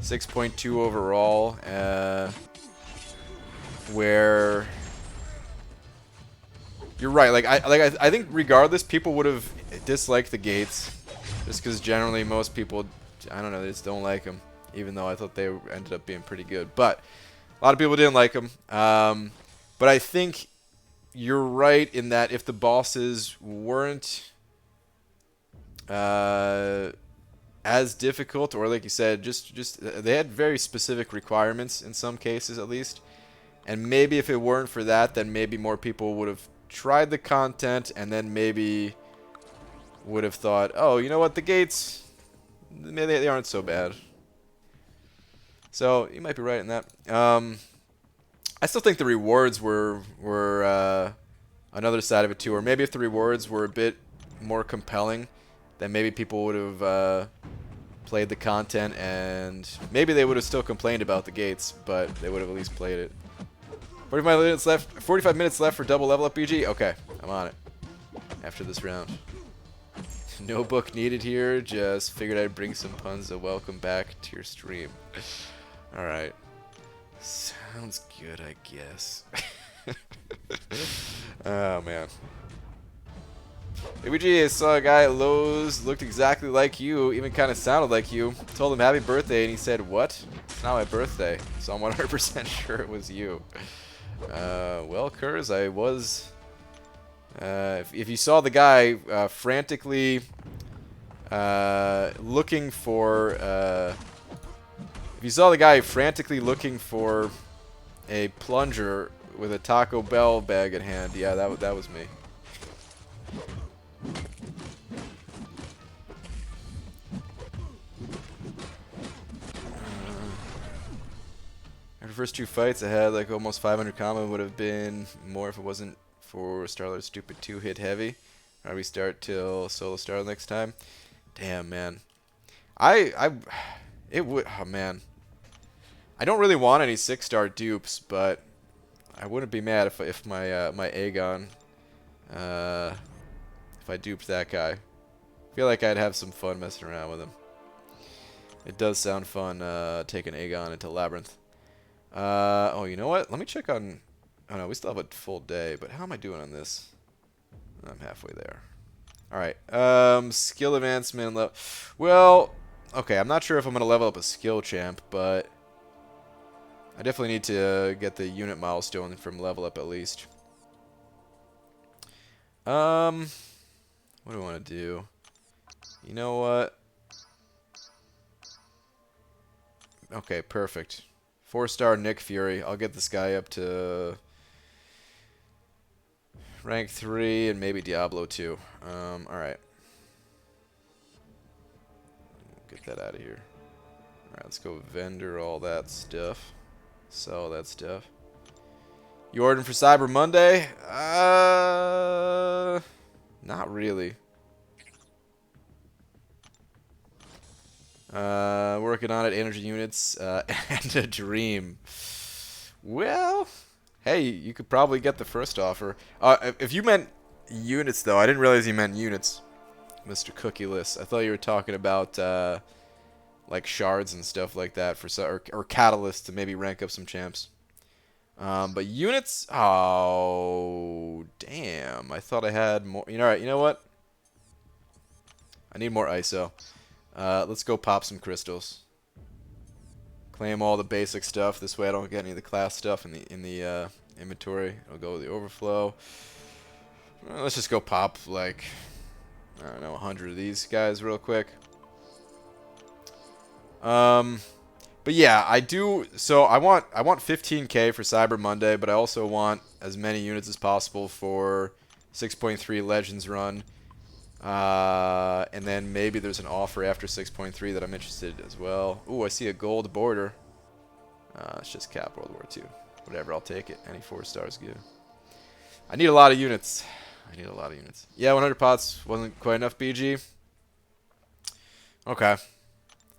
6.2 overall, where You're right. I think regardless, people would have disliked the gates, just because generally most people, I don't know, they just don't like them. Even though I thought they ended up being pretty good, but a lot of people didn't like them. But I think you're right in that if the bosses weren't as difficult, or like you said, just they had very specific requirements in some cases at least. And maybe if it weren't for that, then maybe more people would have tried the content, and then maybe would have thought, oh, you know what, the gates, maybe they aren't so bad. So you might be right in that. I still think the rewards were another side of it too, or maybe if the rewards were a bit more compelling, then maybe people would have played the content, and maybe they would have still complained about the gates, but they would have at least played it. 45 minutes left. 45 minutes left for double level up, BG. Okay, I'm on it. After this round, no book needed here. Just figured I'd bring some puns to welcome back to your stream. All right, sounds good, I guess. Oh man. BG, I saw a guy at Lowe's, looked exactly like you, even kind of sounded like you. Told him happy birthday, and he said, "What? It's not my birthday." So I'm 100% sure it was you. Well, Kurz, I was... if you saw the guy frantically looking for... if you saw the guy frantically looking for a plunger with a Taco Bell bag at hand, yeah, that was me. After the first two fights, I had like almost 500 combo. Would have been more if it wasn't for Starler's stupid 2-hit heavy. I'll restart till solo star next time. Damn, man. It would. Oh man. I don't really want any 6-star dupes, but I wouldn't be mad if my my Aegon, if I duped that guy. I feel like I'd have some fun messing around with him. It does sound fun taking Aegon into Labyrinth. Oh, you know what? Let me check on... Oh, no, we still have a full day, but how am I doing on this? I'm halfway there. Alright, skill advancement... Well, okay, I'm not sure if I'm going to level up a skill champ, but... I definitely need to get the unit milestone from level up at least. What do I want to do? You know what? Okay, perfect. 4-star Nick Fury. I'll get this guy up to rank 3 and maybe Diablo 2. Alright. Get that out of here. Alright, let's go vendor all that stuff. Sell that stuff. You ordering for Cyber Monday? Not really. Working on it, energy units, and a dream. Well, hey, you could probably get the first offer. If you meant units, though, I didn't realize you meant units, Mr. Cookieless. I thought you were talking about, like, shards and stuff like that, for or catalysts to maybe rank up some champs. But units, oh, damn. I thought I had more. You know what? I need more ISO. Let's go pop some crystals. Claim all the basic stuff. This way I don't get any of the class stuff in the inventory. I'll go with the overflow. Let's just go pop like, I don't know, 100 of these guys real quick. But yeah, I do. So I want 15k for Cyber Monday, but I also want as many units as possible for 6.3 Legends run. And then maybe there's an offer after 6.3 that I'm interested in as well. Ooh, I see a gold border. It's just Cap World War II. Whatever, I'll take it. Any 4 stars good. I need a lot of units. Yeah, 100 pots wasn't quite enough, BG. Okay.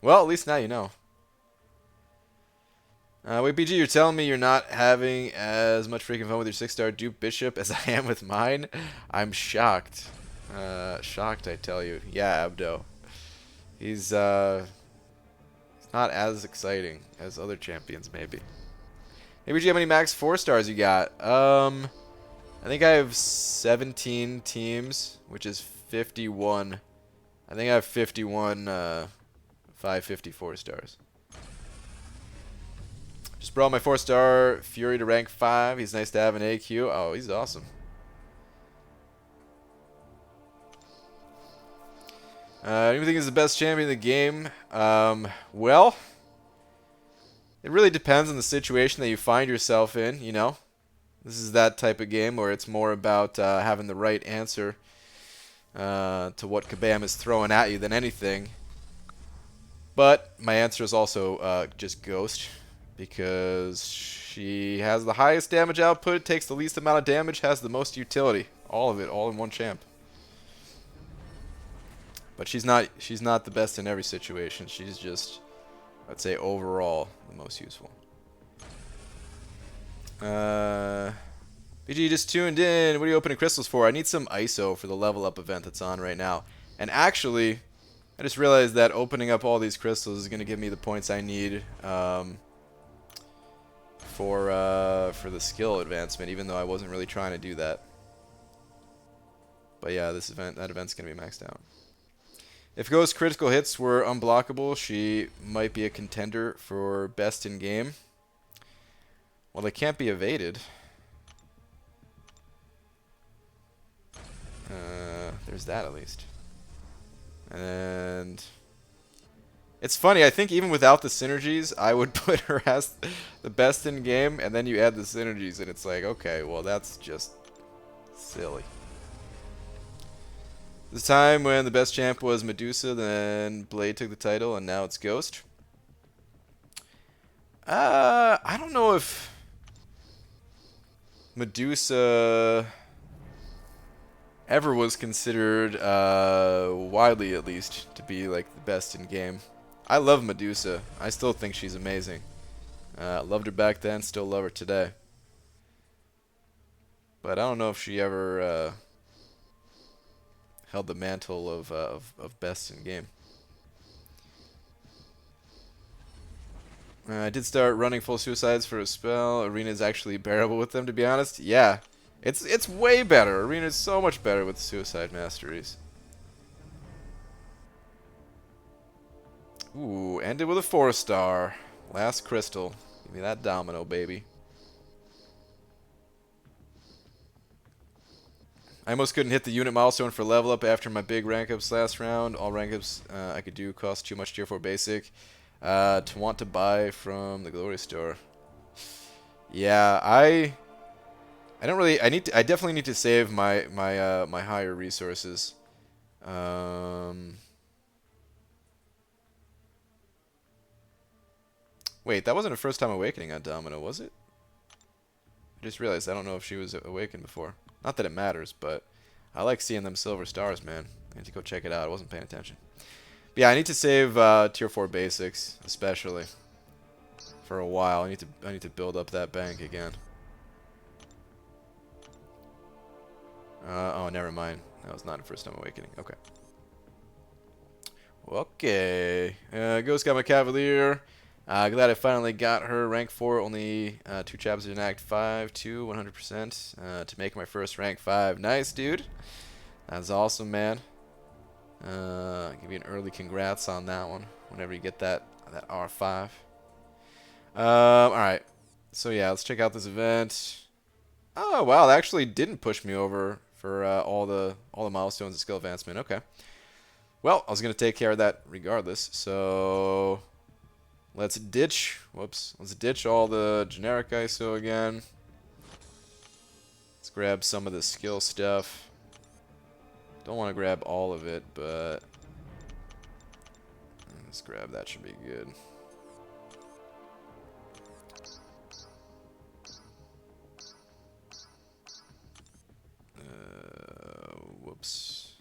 Well, at least now you know. Wait, BG, you're telling me you're not having as much freaking fun with your 6-star dupe bishop as I am with mine? I'm shocked. Shocked, I tell you. Yeah, Abdo. He's not as exciting as other champions, maybe. Hey, BG, how many max 4 stars you got? think I have 17 teams, which is 51. I think I have 51 554 stars. Just brought my 4-star Fury to rank 5. He's nice to have an AQ. Oh, he's awesome. Do you think he's the best champion in the game? Well, it really depends on the situation that you find yourself in, you know. This is that type of game where it's more about having the right answer to what Kabam is throwing at you than anything. But my answer is also just Ghost, because she has the highest damage output, takes the least amount of damage, has the most utility. All of it, all in one champ. But she's not the best in every situation. She's just, I'd say, overall the most useful. BG just tuned in. What are you opening crystals for? I need some ISO for the level up event that's on right now. And actually, I just realized that opening up all these crystals is going to give me the points I need for the skill advancement, even though I wasn't really trying to do that. But yeah, that event's going to be maxed out. If Ghost critical hits were unblockable, she might be a contender for best in game. Well, they can't be evaded. There's that at least. And it's funny, I think even without the synergies, I would put her as the best in game, and then you add the synergies, and it's like, okay, well, that's just silly. The time when the best champ was Medusa, then Blade took the title, and now it's Ghost. I don't know if Medusa ever was considered, widely at least, to be like the best in game. I love Medusa. I still think she's amazing. Loved her back then, still love her today. But I don't know if she ever held the mantle of best in game. I did start running full suicides for a spell. Arena is actually bearable with them, to be honest. Yeah, it's way better. Arena is so much better with suicide masteries. Ooh, ended with a 4-star. Last crystal. Give me that domino, baby. I almost couldn't hit the unit milestone for level up after my big rank ups last round. All rank ups I could do cost too much tier 4 basic to want to buy from the Glory Store. Yeah, I don't really. I definitely need to save my higher resources. Wait, that wasn't a first time awakening on Domino, was it? I just realized I don't know if she was awakened before. Not that it matters, but I like seeing them silver stars, man. I need to go check it out. I wasn't paying attention. But yeah, I need to save tier 4 basics, especially for a while. I need to build up that bank again. Oh, never mind. That was not a first time awakening. Okay. Okay. Ghost got my Cavalier. Glad I finally got her rank 4. Only 2 chapters in Act 5 to 100% to make my first rank 5. Nice, dude. That's awesome, man. Give you an early congrats on that one whenever you get that R5. Alright. So yeah, let's check out this event. Oh wow, that actually didn't push me over for all the milestones and skill advancement. Okay. Well, I was gonna take care of that regardless. So let's ditch. Whoops. Let's ditch all the generic ISO again. Let's grab some of the skill stuff. Don't want to grab all of it, but let's grab that. Should be good. Whoops.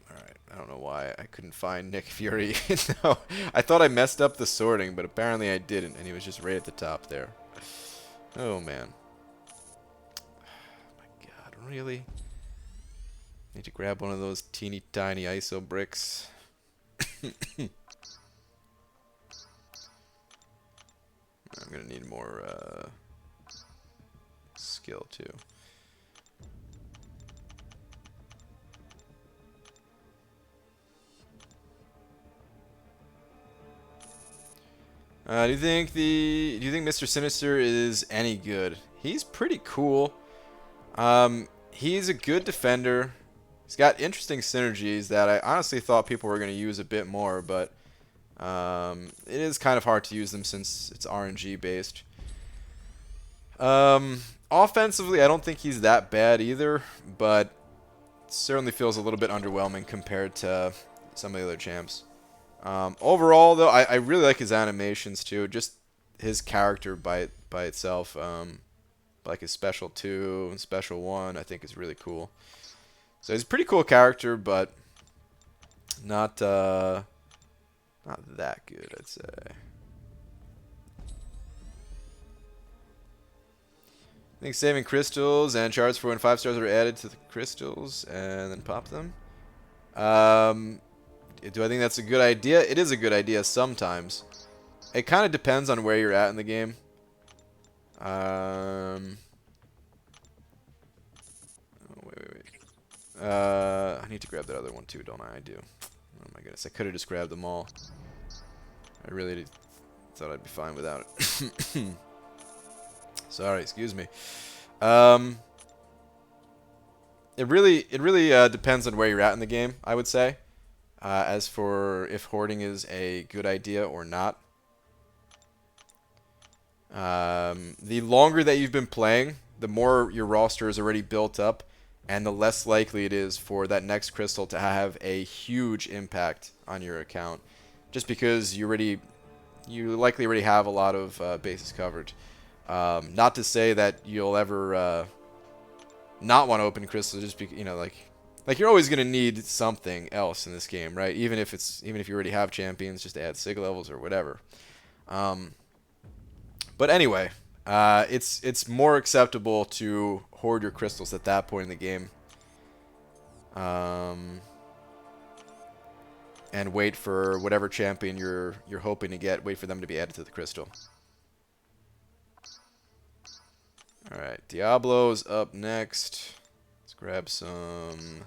Alright, I don't know why I couldn't find Nick Fury. No, I thought I messed up the sorting, but apparently I didn't, and he was just right at the top there. Oh, man. Oh, my God, really? Need to grab one of those teeny tiny ISO bricks. I'm gonna need more, skill too. Do you think Mr. Sinister is any good? He's pretty cool. He's a good defender. He's got interesting synergies that I honestly thought people were going to use a bit more, but it is kind of hard to use them since it's RNG based. Offensively, I don't think he's that bad either, but certainly feels a little bit underwhelming compared to some of the other champs. Overall, though, I really like his animations too. Just his character by itself, like his special 2 and special 1, I think is really cool. So he's a pretty cool character, but not that good, I'd say. I think saving crystals and shards for when 5 stars are added to the crystals and then pop them. Do I think that's a good idea? It is a good idea sometimes. It kind of depends on where you're at in the game. Oh, wait. I need to grab that other one too, don't I? I do. Oh my goodness, I could have just grabbed them all. I really thought I'd be fine without it. Sorry, excuse me. It really depends on where you're at in the game, I would say. As for if hoarding is a good idea or not. The longer that you've been playing, the more your roster is already built up, and the less likely it is for that next crystal to have a huge impact on your account. Just because you likely already have a lot of bases covered. Not to say that you'll ever not want to open crystals, just because, you know, like you're always gonna need something else in this game, right? Even if you already have champions, just to add sig levels or whatever. But anyway, it's more acceptable to hoard your crystals at that point in the game, and wait for whatever champion you're hoping to get. Wait for them to be added to the crystal. All right, Diablo's up next. Let's grab some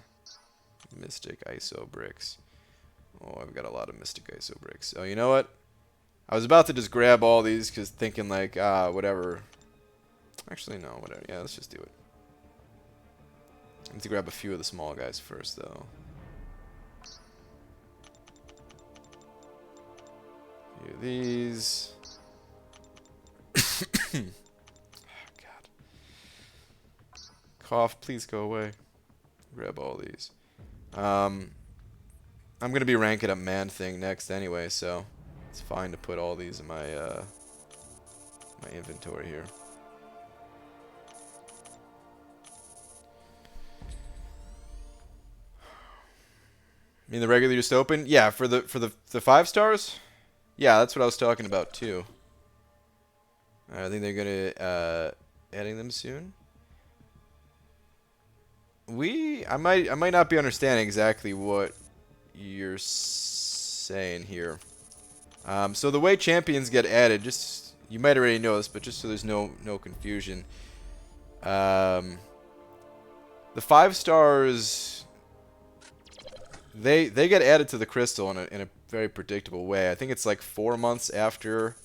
Mystic ISO bricks. Oh, I've got a lot of Mystic ISO bricks. Oh, you know what? I was about to just grab all these because thinking like, whatever. Actually, no, whatever. Yeah, let's just do it. I need to grab a few of the small guys first, though. A few of these. God. Cough, please go away. Grab all these. I'm gonna be ranking up Man-Thing next anyway, so it's fine to put all these in my my inventory here. I mean the regular just open? Yeah, for the 5 stars? Yeah, that's what I was talking about too. I think they're gonna adding them soon. I might not be understanding exactly what you're saying here. So the way champions get added, just you might already know this, but just so there's no confusion. The 5 stars, they get added to the crystal in a very predictable way. I think it's like 4 months after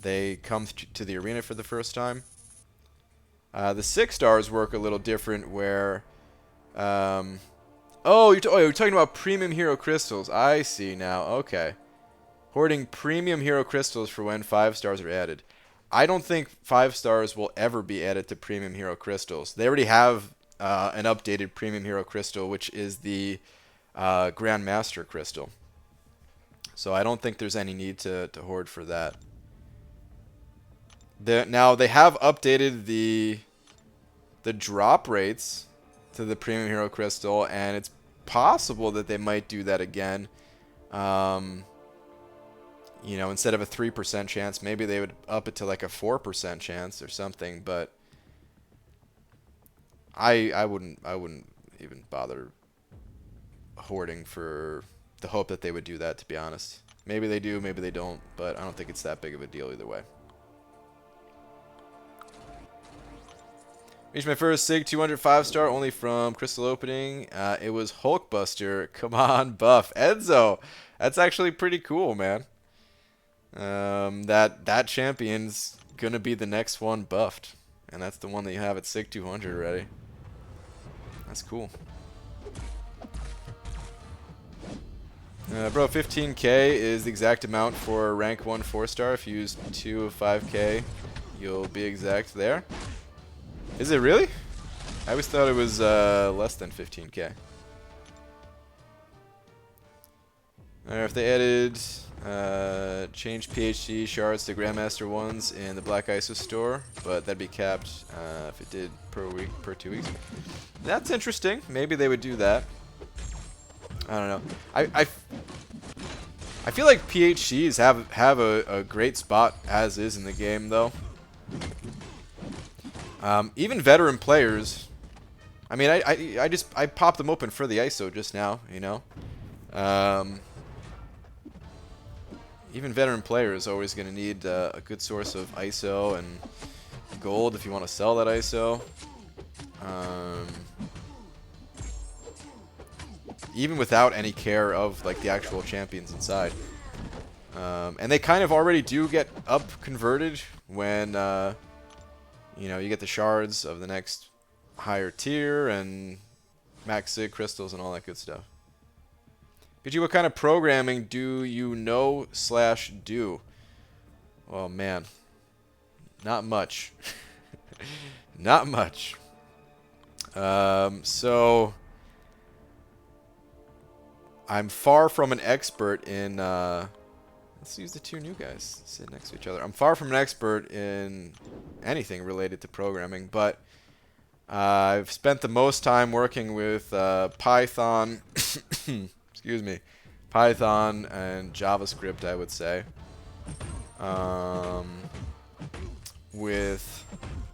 they come to the arena for the first time. The 6 stars work a little different where... Oh, you're talking about premium hero crystals. I see now. Okay. Hoarding premium hero crystals for when 5 stars are added. I don't think 5 stars will ever be added to premium hero crystals. They already have an updated premium hero crystal, which is the Grandmaster crystal. So I don't think there's any need to hoard for that. Now they have updated the drop rates to the premium hero crystal, and it's possible that they might do that again. You know, instead of a 3% chance, maybe they would up it to like a 4% chance or something. But I wouldn't even bother hoarding for the hope that they would do that, to be honest. Maybe they do, maybe they don't, but I don't think it's that big of a deal either way. Reached my first SIG 200 5-star only from Crystal Opening. It was Hulkbuster. Come on, buff. Enzo. That's actually pretty cool, man. That champion's going to be the next one buffed. And that's the one that you have at SIG 200 already. That's cool. Bro, 15k is the exact amount for rank 1 4-star. If you use 2 of 5k, you'll be exact there. Is it really? I always thought it was less than 15k. If they added change PhD shards to Grandmaster ones in the Black ISO store, but that'd be capped if it did per week, per 2 weeks. That's interesting. Maybe they would do that. I don't know. I feel like PhDs have a great spot as is in the game though. Even veteran players. I mean, I popped them open for the ISO just now, you know. Even veteran players are always going to need a good source of ISO and gold if you want to sell that ISO. Even without any care of like the actual champions inside. And they kind of already do get up converted when you know, you get the shards of the next higher tier and max sig crystals and all that good stuff. Pidgey, what kind of programming do you know / do? Oh man, not much. Not much. So I'm far from an expert in let's use the two new guys sit next to each other. I'm far from an expert in anything related to programming, but I've spent the most time working with Python excuse me, Python and JavaScript, I would say, with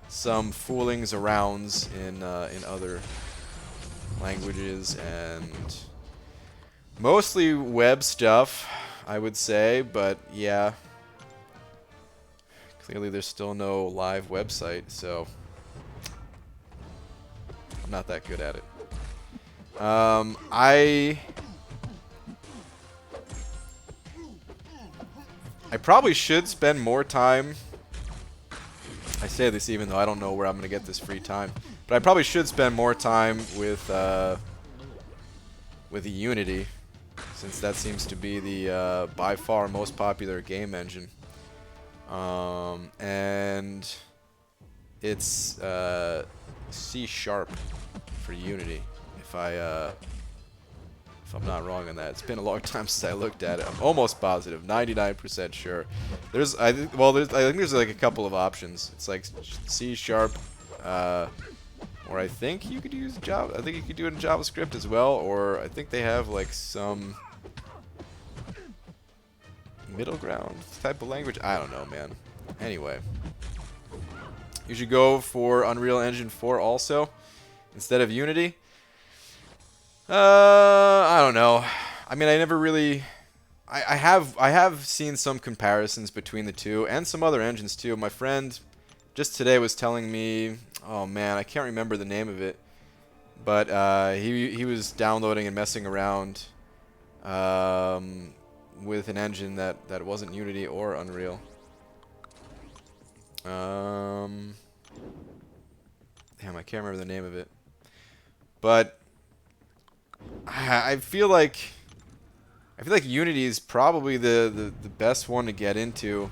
some foolings arounds in other languages and mostly web stuff, I would say, but yeah, clearly there's still no live website, so I'm not that good at it. I probably should spend more time. I say this even though I don't know where I'm going to get this free time, but I probably should spend more time with the Unity, since that seems to be the by far most popular game engine. And it's C# for Unity, if I'm not wrong on that. It's been a long time since I looked at it. I'm almost positive, 99% sure. I think there's like a couple of options. It's like C#, or I think you could use Java. I think you could do it in JavaScript as well, or I think they have like some middle ground type of language. I don't know, man. Anyway, you should go for Unreal Engine 4 also instead of Unity. I don't know. I mean, I never really. I have seen some comparisons between the two and some other engines too. My friend just today was telling me, oh man, I can't remember the name of it, but he was downloading and messing around with an engine that wasn't Unity or Unreal. Damn, I can't remember the name of it, but I feel like Unity is probably the best one to get into,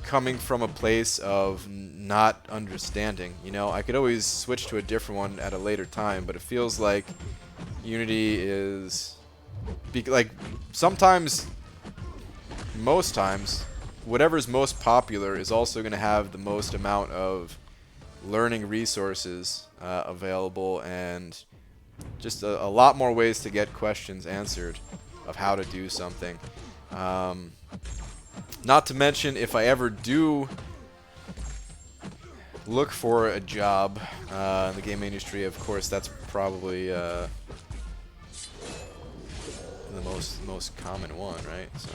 coming from a place of not understanding. You know, I could always switch to a different one at a later time, but it feels like Unity is like sometimes, most times, whatever's most popular is also going to have the most amount of learning resources available, and just a lot more ways to get questions answered of how to do something. Not to mention, if I ever do look for a job in the game industry, of course, that's probably the most common one, right? So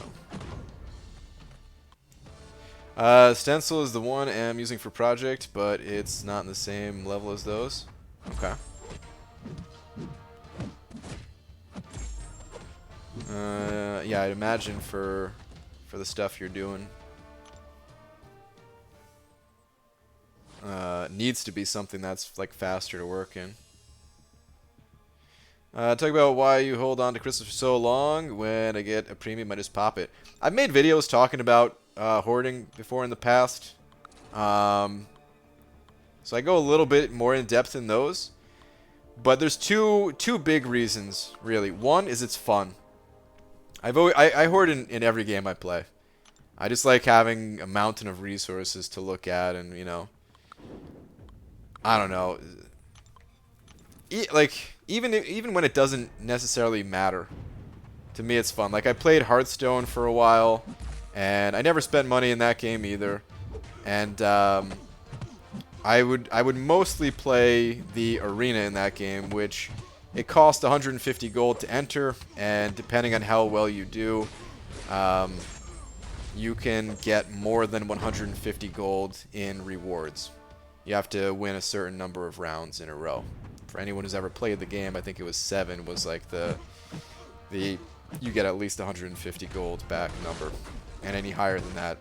Stencil is the one I'm using for project, but it's not in the same level as those. Okay. Yeah, I'd imagine for the stuff you're doing, needs to be something that's like faster to work in. Talk about why you hold on to crystals for so long. When I get a premium, I just pop it. I've made videos talking about hoarding before in the past. So I go a little bit more in depth in those. But there's two big reasons, really. One is it's fun. I hoard in every game I play. I just like having a mountain of resources to look at, and you know, I don't know. Like even when it doesn't necessarily matter, to me it's fun. Like I played Hearthstone for a while, and I never spent money in that game either. And I would mostly play the arena in that game, which it cost 150 gold to enter, and depending on how well you do, you can get more than 150 gold in rewards. You have to win a certain number of rounds in a row. For anyone who's ever played the game, I think it was 7 was like the you get at least 150 gold back number, and any higher than that,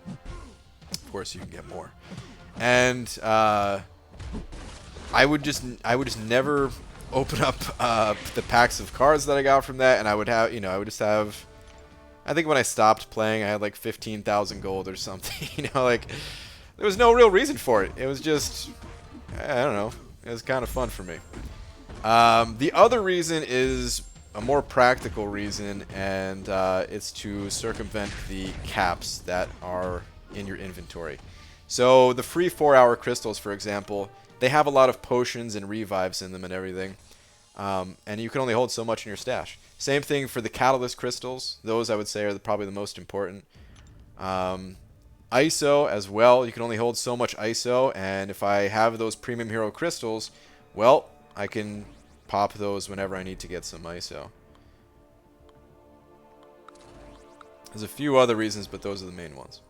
of course, you can get more. And I would just never open up the packs of cards that I got from that, and I would have, I would just have. I think when I stopped playing, I had like 15,000 gold or something. Like there was no real reason for it. It was just, I don't know. It was kind of fun for me. The other reason is a more practical reason, and it's to circumvent the caps that are in your inventory. So the free 4-hour crystals, for example, they have a lot of potions and revives in them and everything. And you can only hold so much in your stash. Same thing for the catalyst crystals. Those, I would say, are probably the most important. ISO as well. You can only hold so much ISO, and if I have those premium hero crystals, well, I can pop those whenever I need to get some ISO. There's a few other reasons, but those are the main ones.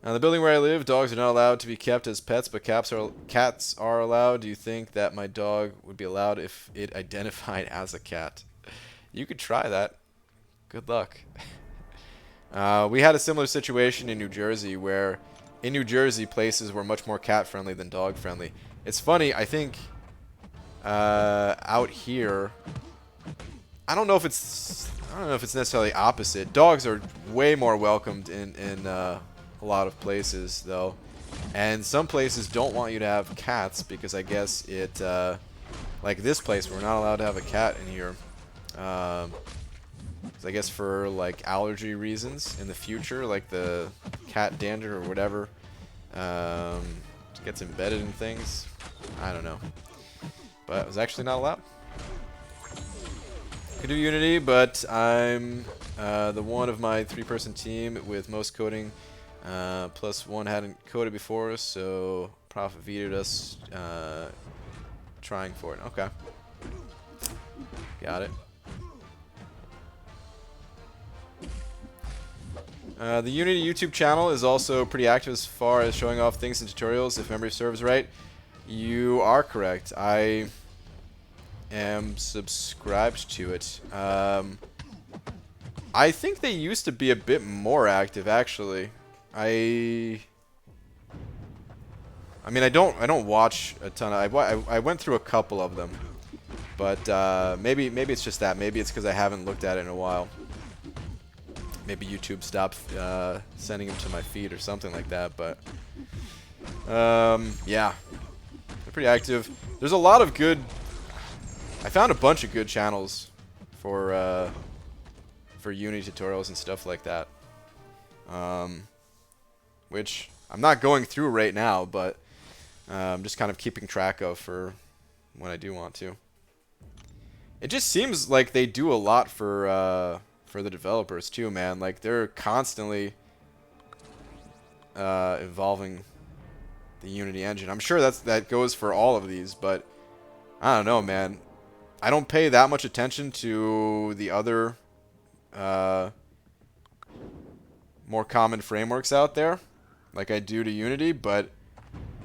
Now, the building where I live, dogs are not allowed to be kept as pets, but cats are allowed. Do you think that my dog would be allowed if it identified as a cat? You could try that. Good luck. We had a similar situation in New Jersey, where in New Jersey, places were much more cat-friendly than dog-friendly. It's funny, I think out here, I don't know if it's necessarily opposite. Dogs are way more welcomed in a lot of places, though, and some places don't want you to have cats because I guess it like this place, we're not allowed to have a cat in here, I guess for like allergy reasons in the future, like the cat dander or whatever gets embedded in things. I don't know, but it was actually not allowed. Could do Unity, but I'm the one of my 3-person team with most coding. Plus one hadn't coded before us, so Prof vetoed us trying for it. Okay. Got it. The Unity YouTube channel is also pretty active as far as showing off things and tutorials, if memory serves right. You are correct. I am subscribed to it. I think they used to be a bit more active, actually. I mean, I don't watch a ton of. I went through a couple of them, but maybe it's just that. Maybe it's because I haven't looked at it in a while. Maybe YouTube stopped sending them to my feed or something like that. But yeah, they're pretty active. There's a lot of good. I found a bunch of good channels for Unity tutorials and stuff like that. Which I'm not going through right now, but I'm just kind of keeping track of for when I do want to. It just seems like they do a lot for the developers too, man. Like they're constantly evolving the Unity engine. I'm sure that goes for all of these, but I don't know, man. I don't pay that much attention to the other more common frameworks out there. like I do to Unity, but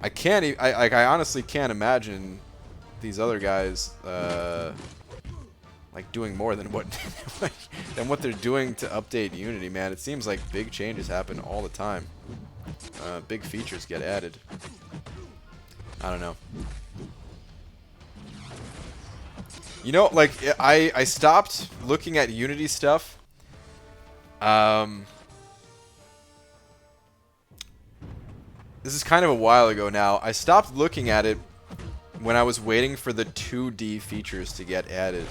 I can't. I honestly can't imagine these other guys like doing more than what they're doing to update Unity. Man, it seems like big changes happen all the time. Big features get added. I don't know. You know, like I stopped looking at Unity stuff. This is kind of a while ago now. I stopped looking at it when I was waiting for the 2D features to get added.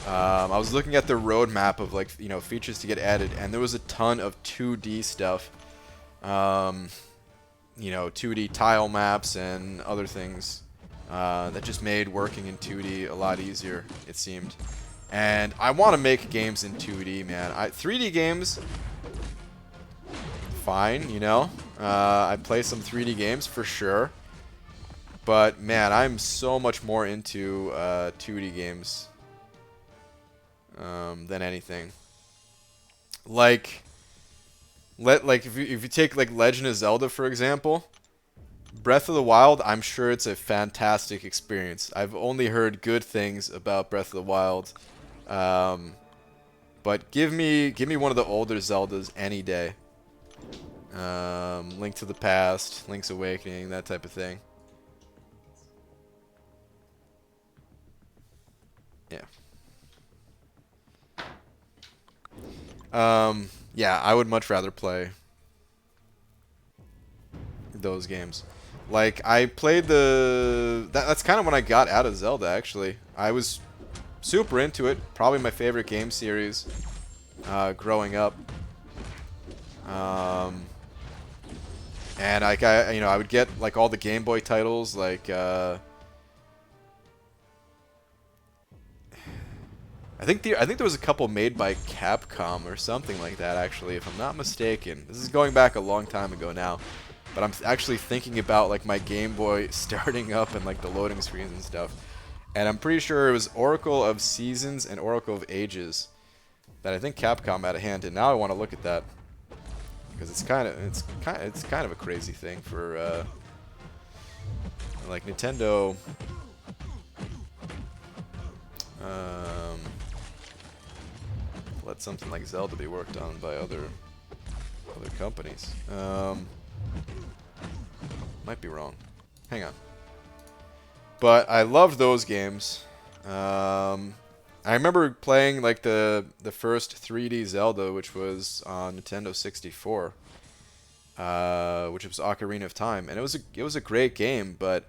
I was looking at the roadmap of, like, you know, features to get added, and there was a ton of 2D stuff. You know, 2D tile maps and other things that just made working in 2D a lot easier, it seemed. And I want to make games in 2D, man. 3D games, fine, you know. I play some 3D games for sure. But, man, I'm so much more into 2D games than anything. Like if you take like Legend of Zelda, for example, Breath of the Wild, I'm sure it's a fantastic experience. I've only heard good things about Breath of the Wild. But give me one of the older Zeldas any day. Link to the Past, Link's Awakening, that type of thing. Yeah. Yeah, I would much rather play those games. Like, I played that's kind of when I got out of Zelda, actually. I was super into it. Probably my favorite game series growing up. And like I would get like all the Game Boy titles, like I think there was a couple made by Capcom or something like that, actually, if I'm not mistaken. This is going back a long time ago now, but I'm actually thinking about like my Game Boy starting up and like the loading screens and stuff. And I'm pretty sure it was Oracle of Seasons and Oracle of Ages that I think Capcom had a hand in. Now I want to look at that because it's kind of a crazy thing for like Nintendo. Let something like Zelda be worked on by other companies. Might be wrong. Hang on. But I loved those games. I remember playing like the first 3D Zelda, which was on Nintendo 64, which was Ocarina of Time, and it was a great game. But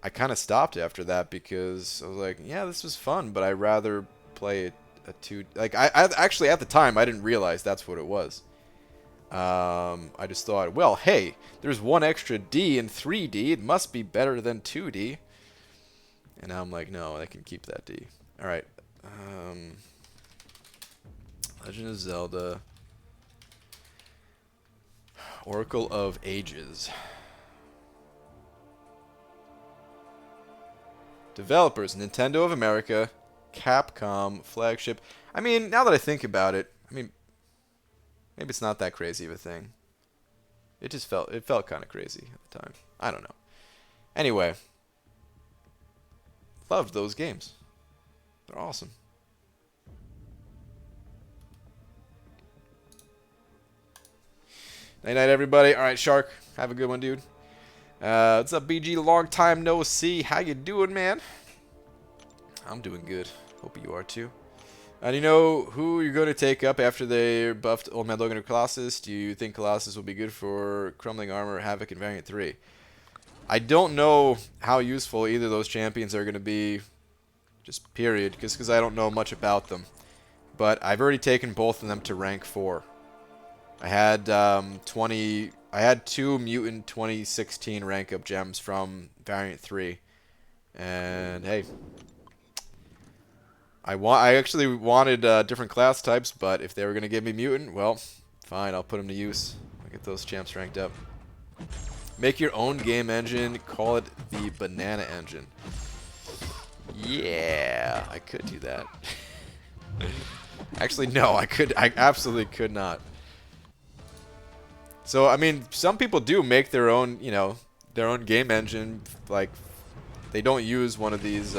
I kind of stopped after that because I was like, yeah, this was fun, but I'd rather play a 2. Like I actually at the time I didn't realize that's what it was. I just thought, well, hey, there's one extra D in 3D. It must be better than 2D. And now I'm like, no, I can keep that D. All right. Legend of Zelda. Oracle of Ages. Developers, Nintendo of America, Capcom, flagship. I mean, now that I think about it, I mean, maybe it's not that crazy of a thing. It felt kind of crazy at the time. I don't know. Anyway, loved those games. They're awesome. Night night, everybody. All right, Shark, have a good one, dude. What's up, BG? Long time no see. How you doing, man? I'm doing good. Hope you are too. Do you know who you're going to take up after they buffed Old Man Logan or Colossus? Do you think Colossus will be good for Crumbling Armor, Havoc, and Variant 3? I don't know how useful either of those champions are going to be, just period, because I don't know much about them. But I've already taken both of them to rank 4. I had I had 2 Mutant 2016 rank up gems from Variant 3. And hey, I actually wanted different class types, but if they were going to give me Mutant, well, fine, I'll put them to use. I'll get those champs ranked up. Make your own game engine, call it the Banana Engine. Yeah, I could do that. Actually, no, I absolutely could not. So I mean, some people do make their own, you know, their own game engine. Like they don't use one of these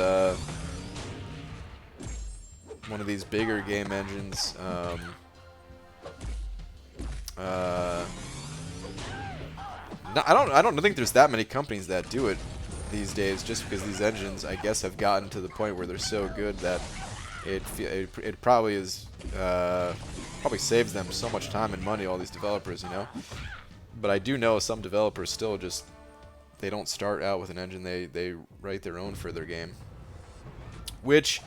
bigger game engines. No, I don't think there's that many companies that do it these days. Just because these engines, I guess, have gotten to the point where they're so good that it probably is probably saves them so much time and money. All these developers, you know. But I do know some developers still just they don't start out with an engine. They write their own for their game. Which,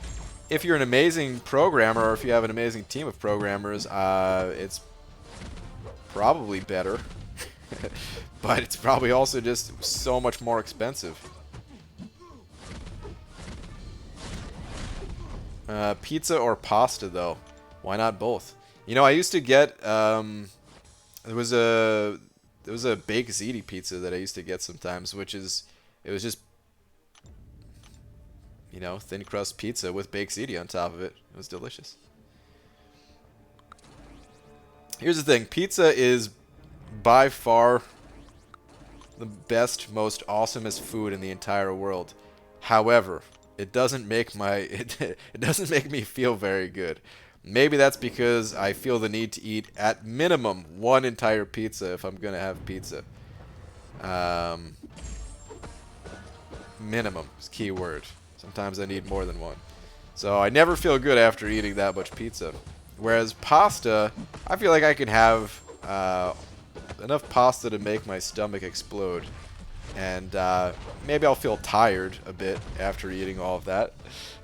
if you're an amazing programmer or if you have an amazing team of programmers, it's probably better. But it's probably also just so much more expensive. Pizza or pasta, though? Why not both? You know, I used to get there was a baked ziti pizza that I used to get sometimes, which is it was just, you know, thin crust pizza with baked ziti on top of it. It was delicious. Here's the thing: pizza is by far the best, most awesomest food in the entire world. However, it doesn't make it doesn't make me feel very good. Maybe that's because I feel the need to eat at minimum one entire pizza if I'm gonna have pizza. Minimum is key word. Sometimes I need more than one. So I never feel good after eating that much pizza. Whereas pasta, I feel like I can have enough pasta to make my stomach explode. And maybe I'll feel tired a bit after eating all of that.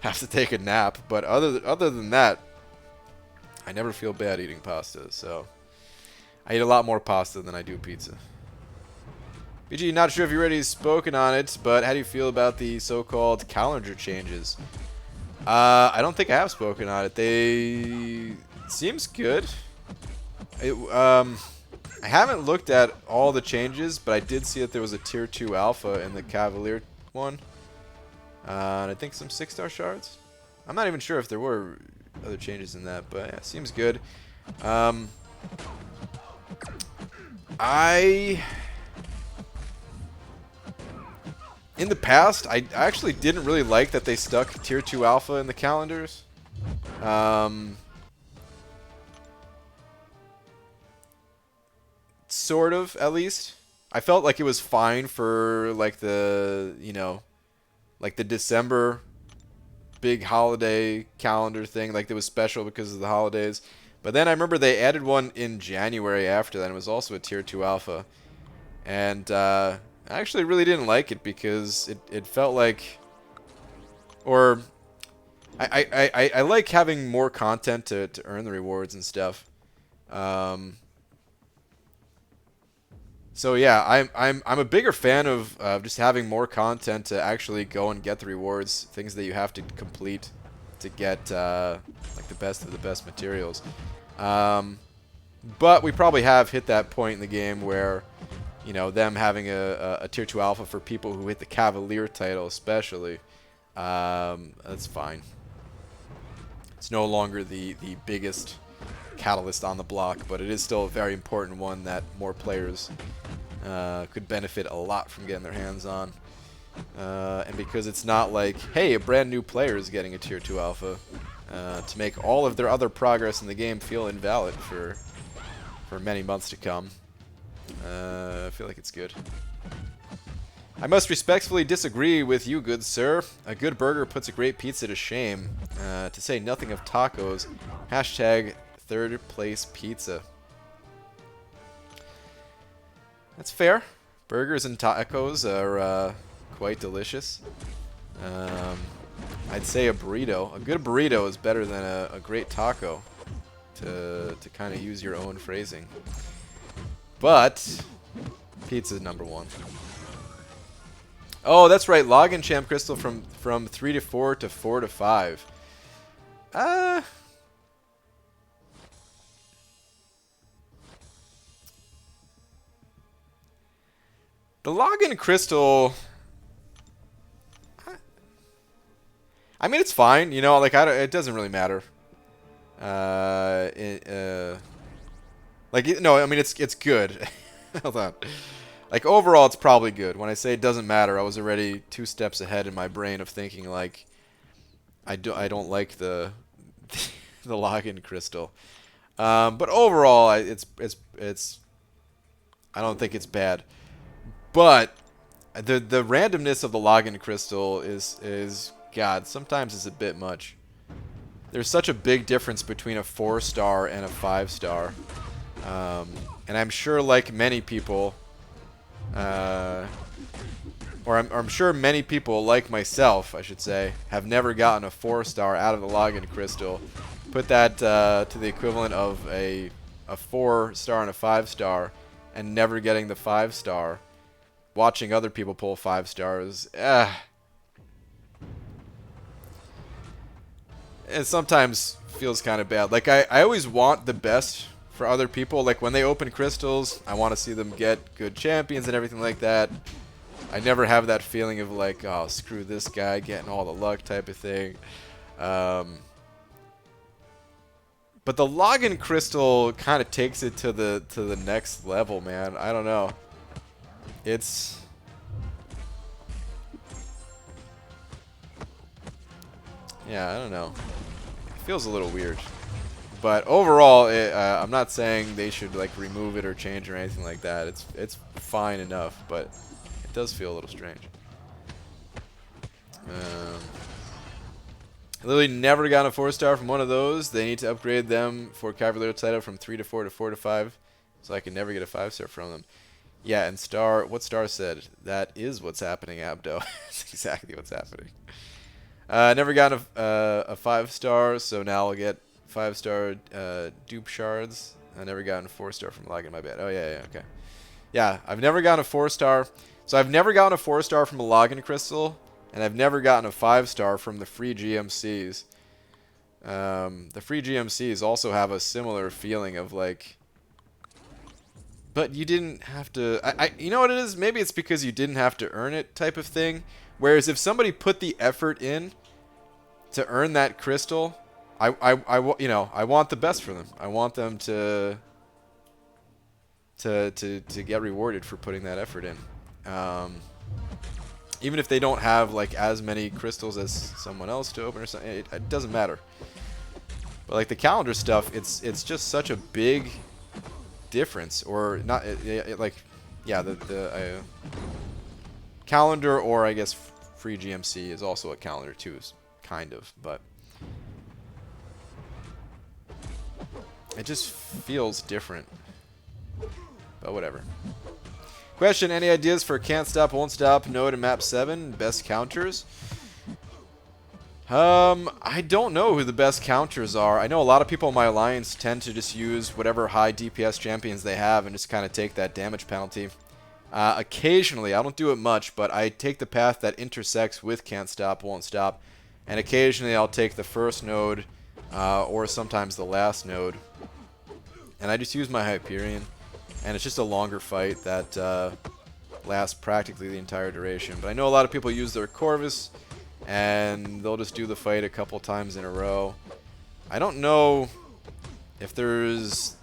Have to take a nap. But other than that, I never feel bad eating pasta. So I eat a lot more pasta than I do pizza. BG, not sure if you've already spoken on it, but how do you feel about the so-called calendar changes? I don't think I have spoken on it. Seems good. I haven't looked at all the changes, but I did see that there was a Tier 2 Alpha in the Cavalier one. And I think some 6-star shards. I'm not even sure if there were other changes in that, but yeah, seems good. In the past, I actually didn't really like that they stuck Tier 2 Alpha in the calendars. Sort of, at least. I felt like it was fine for, like, the, you know, like the December big holiday calendar thing. Like, it was special because of the holidays. But then I remember they added one in January after that. It was also a Tier 2 Alpha. And, I actually really didn't like it because it felt like... Or... I like having more content to earn the rewards and stuff. So yeah, I'm a bigger fan of just having more content to actually go and get the rewards, things that you have to complete to get like the best of the best materials. But we probably have hit that point in the game where, you know, them having a Tier 2 Alpha for people who hit the Cavalier title especially, that's fine. It's no longer the biggest catalyst on the block, but it is still a very important one that more players could benefit a lot from getting their hands on. And because it's not like, hey, a brand new player is getting a Tier 2 Alpha, to make all of their other progress in the game feel invalid for many months to come. I feel like it's good. I must respectfully disagree with you, good sir. A good burger puts a great pizza to shame. To say nothing of tacos. Hashtag third place pizza. That's fair. Burgers and tacos are quite delicious. I'd say a burrito. A good burrito is better than a great taco, to kind of use your own phrasing. But pizza is number one. Oh, that's right. Login Champ Crystal from 3 to 4 to 4 to 5. The login crystal, I mean, it's fine, you know, like it doesn't really matter. Like, no, I mean, it's good. Hold on. Like, overall, it's probably good. When I say it doesn't matter, I was already 2 steps ahead in my brain of thinking, like, I don't like the the login crystal. But overall, it's I don't think it's bad. But the randomness of the login crystal is God, sometimes it's a bit much. There's such a big difference between a 4-star and a 5-star. And I'm sure, like many people, or I'm sure many people, like myself, I should say, have never gotten a 4-star out of the login crystal. Put that to the equivalent of a 4-star and a 5-star, and never getting the 5-star. Watching other people pull 5 stars, it sometimes feels kind of bad. Like, I always want the best for other people. Like, when they open crystals, I want to see them get good champions and everything like that. I never have that feeling of like, oh, screw this guy getting all the luck type of thing. But the login crystal kind of takes it to the next level, man. I don't know. It's yeah, I don't know. It feels a little weird. But overall, I'm not saying they should like remove it or change it or anything like that. It's fine enough, but it does feel a little strange. I literally never got a 4-star from one of those. They need to upgrade them for Cavalier title from 3 to 4 to 4 to 5, so I can never get a 5-star from them. Yeah, and what Star said, that is what's happening, Abdo. That's exactly what's happening. Never got a 5-star, so now I'll get 5-star dupe shards. I never gotten a 4-star from login, my bad. Oh, yeah, okay. Yeah, I've never gotten a 4-star. So I've never gotten a 4-star from a login crystal, and I've never gotten a 5-star from the free GMCs. The free GMCs also have a similar feeling of like, but you didn't have to. You know what it is? Maybe it's because you didn't have to earn it type of thing. Whereas if somebody put the effort in to earn that crystal, I want the best for them. I want them to get rewarded for putting that effort in. Even if they don't have like as many crystals as someone else to open or something, it doesn't matter. But like the calendar stuff, it's just such a big difference, or not? The calendar, or I guess free GMC is also a calendar too, kind of, but it just feels different. But whatever. Question, any ideas for Can't Stop, Won't Stop, Node, and Map 7? Best counters? I don't know who the best counters are. I know a lot of people in my alliance tend to just use whatever high DPS champions they have and just kind of take that damage penalty. Occasionally, I don't do it much, but I take the path that intersects with Can't Stop, Won't Stop. And occasionally I'll take the first node, or sometimes the last node. And I just use my Hyperion. And it's just a longer fight that lasts practically the entire duration. But I know a lot of people use their Corvus, and they'll just do the fight a couple times in a row. I don't know if there's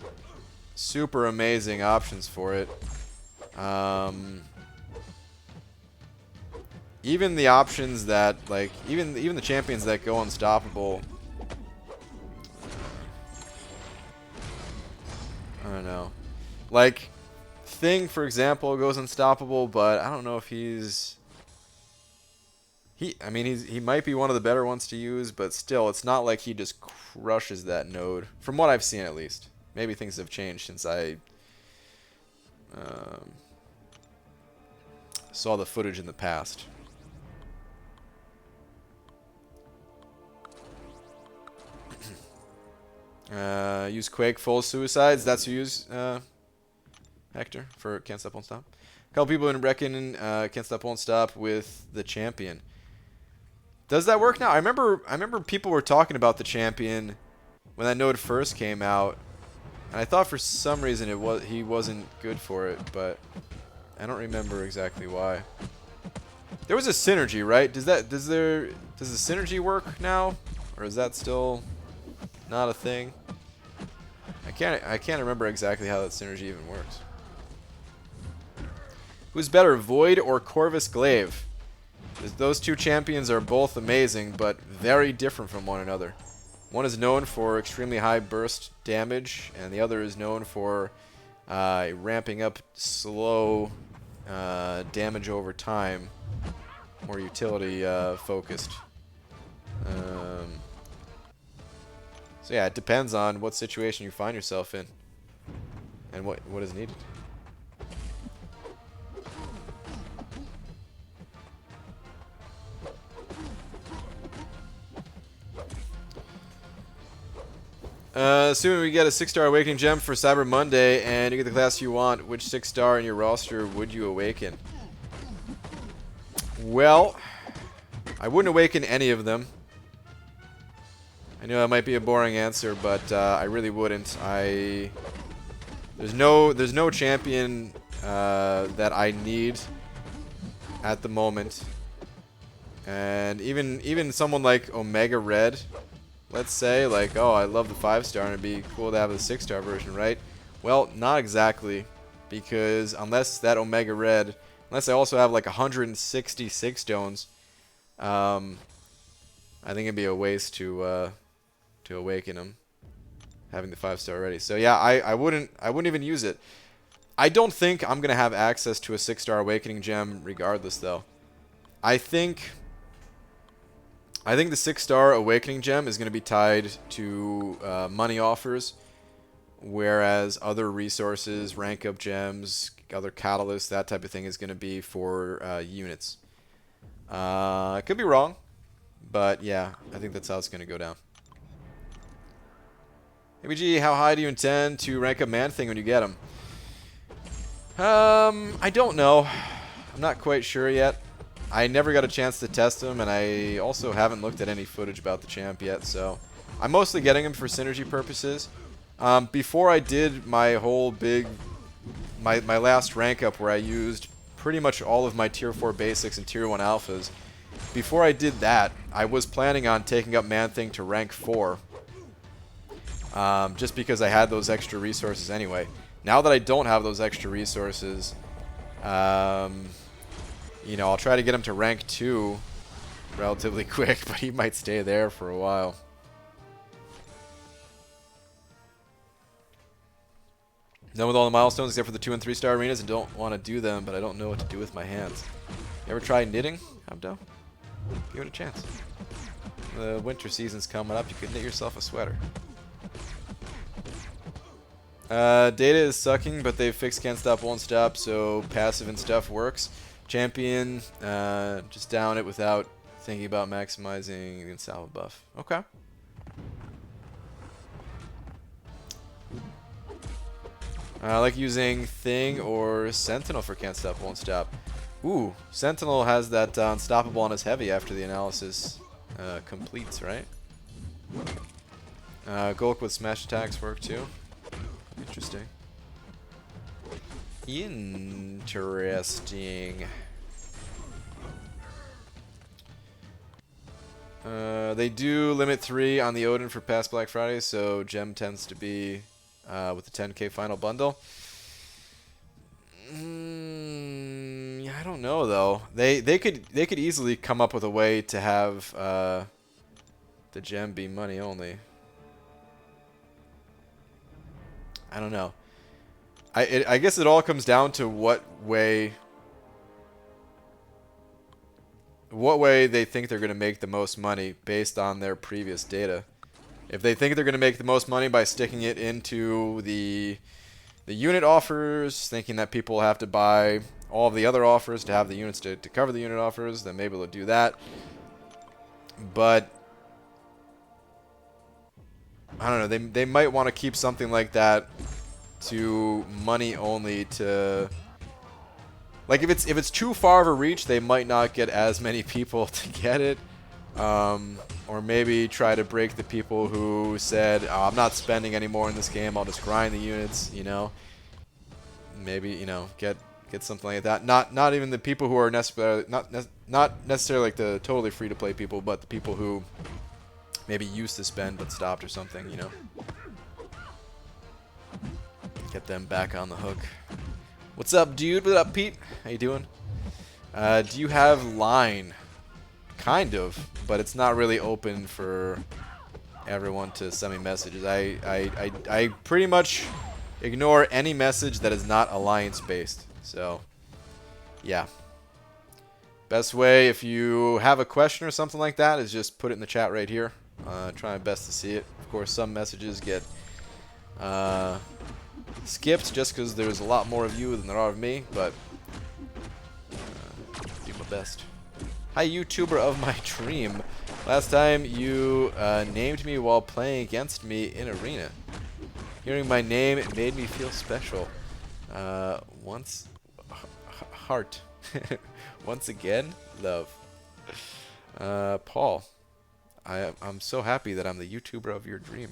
super amazing options for it. Even the options that, like, even the champions that go unstoppable, I don't know. Like, Thing, for example, goes unstoppable, but I don't know if he's... he might be one of the better ones to use, but still, it's not like he just crushes that node. From what I've seen, at least. Maybe things have changed since I saw the footage in the past. Use Quake full suicides. That's who you use, Hector, for Can't Stop, Won't Stop. A couple people in reckon Can't Stop, Won't Stop with the champion. Does that work now? I remember people were talking about the champion when that node first came out, and I thought for some reason he wasn't good for it, but I don't remember exactly why. There was a synergy, right? Does the synergy work now, or is that still not a thing? I can't remember exactly how that synergy even works. Who's better, Void or Corvus Glaive? Those two champions are both amazing, but very different from one another. One is known for extremely high burst damage, and the other is known for ramping up slow damage over time, more utility focused. So yeah, it depends on what situation you find yourself in and what is needed. Assuming we get a 6-star Awakening Gem for Cyber Monday and you get the class you want, which 6-star in your roster would you awaken? Well, I wouldn't awaken any of them. I know that might be a boring answer, but I really wouldn't. There's no champion that I need at the moment, and even someone like Omega Red, let's say, like, oh, I love the 5-star and it'd be cool to have the 6-star version, right? Well, not exactly, because unless I also have like 166 stones, I think it'd be a waste to awaken him, having the 5-star already. So yeah, I wouldn't even use it. I don't think I'm gonna have access to a 6-star Awakening Gem regardless, though. I think the 6-star Awakening Gem is gonna be tied to money offers, whereas other resources, rank up gems, other catalysts, that type of thing is gonna be for units. I could be wrong, but yeah, I think that's how it's gonna go down. ABG, how high do you intend to rank up Man-Thing when you get him? I don't know. I'm not quite sure yet. I never got a chance to test him, and I also haven't looked at any footage about the champ yet, so I'm mostly getting him for synergy purposes. Before I did my whole my last rank up where I used pretty much all of my tier 4 basics and tier 1 alphas, before I did that, I was planning on taking up Man-Thing to rank 4. Just because I had those extra resources anyway. Now that I don't have those extra resources, you know, I'll try to get him to rank 2 relatively quick, but he might stay there for a while. Done with all the milestones except for the 2- and 3-star arenas and don't want to do them, but I don't know what to do with my hands. You ever try knitting, Abdo? Give it a chance. The winter season's coming up, you could knit yourself a sweater. Data is sucking, but they've fixed can't stop, won't stop, so passive and stuff works. Champion, just down it without thinking about maximizing the Salva buff. Okay. I like using Thing or Sentinel for can't stop, won't stop. Ooh, Sentinel has that unstoppable on his heavy after the analysis completes, right? Golk with smash attacks work too. Interesting. Interesting. They do limit 3 on the Odin for past Black Friday, so gem tends to be with the 10k final bundle. Yeah, I don't know though. They could easily come up with a way to have the gem be money only. I don't know. I guess it all comes down to what way they think they're going to make the most money based on their previous data. If they think they're going to make the most money by sticking it into the unit offers, thinking that people have to buy all of the other offers to have the units to cover the unit offers, then maybe they'll do that. But I don't know, they might want to keep something like that to money only to, like, if it's too far of a reach, they might not get as many people to get it. Or maybe try to break the people who said, oh, I'm not spending any more in this game, I'll just grind the units, you know. Maybe, you know, get something like that. Not even the people who are necessarily not necessarily like the totally free to play people, but the people who maybe used to spend but stopped or something, you know. Get them back on the hook. What's up, dude? What up, Pete? How you doing? Do you have Line? Kind of, but it's not really open for everyone to send me messages. I pretty much ignore any message that is not alliance-based. So, yeah. Best way, if you have a question or something like that, is just put it in the chat right here. Try my best to see it. Of course, some messages get skipped just because there's a lot more of you than there are of me, but do my best. Hi, YouTuber of my dream. Last time you named me while playing against me in arena. Hearing my name, it made me feel special. Once, heart. Once again, love. Paul, I'm so happy that I'm the YouTuber of your dream.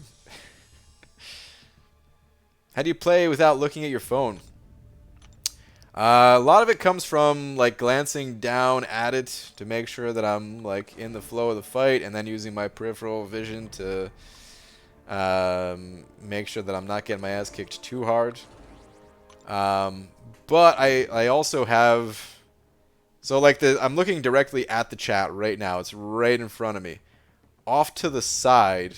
How do you play without looking at your phone? A lot of it comes from like glancing down at it to make sure that I'm like in the flow of the fight, and then using my peripheral vision to make sure that I'm not getting my ass kicked too hard. But I also have, so like I'm looking directly at the chat right now. It's right in front of me. Off to the side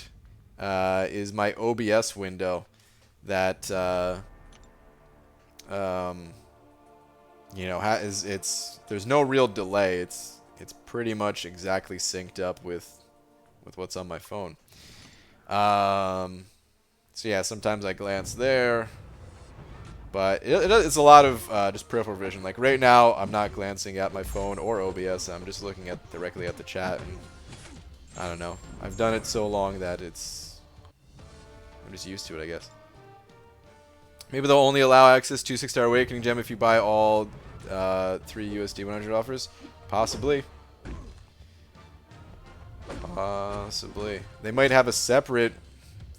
is my OBS window that you know, there's no real delay. It's pretty much exactly synced up with what's on my phone. So yeah, sometimes I glance there, but it's a lot of just peripheral vision. Like right now, I'm not glancing at my phone or OBS. I'm just looking directly at the chat, and I don't know. I've done it so long that I'm just used to it, I guess. Maybe they'll only allow access to 6-star Awakening Gem if you buy all 3 USD 100 offers. Possibly. Possibly. They might have a separate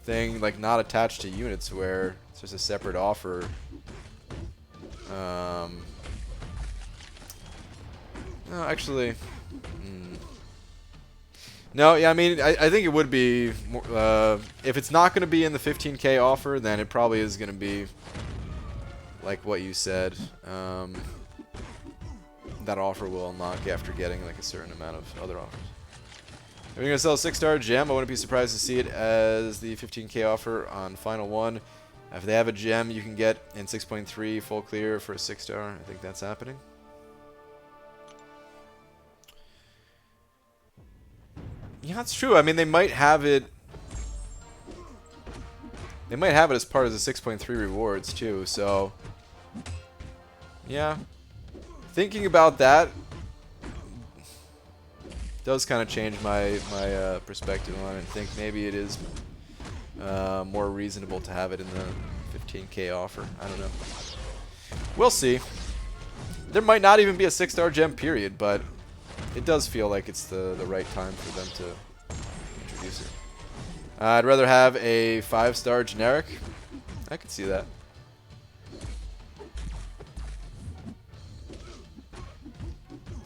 thing, like not attached to units, where it's just a separate offer. No, actually. No, yeah, I mean, I think it would be more, if it's not going to be in the 15K offer, then it probably is going to be like what you said. That offer will unlock after getting like a certain amount of other offers. If you're going to sell a 6-star gem, I wouldn't be surprised to see it as the 15K offer on Final 1. If they have a gem you can get in 6.3 full clear for a 6-star, I think that's happening. Yeah, that's true. I mean, they might have it. They might have it as part of the 6.3 rewards too. So, yeah, thinking about that does kind of change my perspective on it. And think maybe it is more reasonable to have it in the 15K offer. I don't know. We'll see. There might not even be a 6-star gem period, but it does feel like it's the right time for them to introduce it. I'd rather have a 5-star generic. I could see that.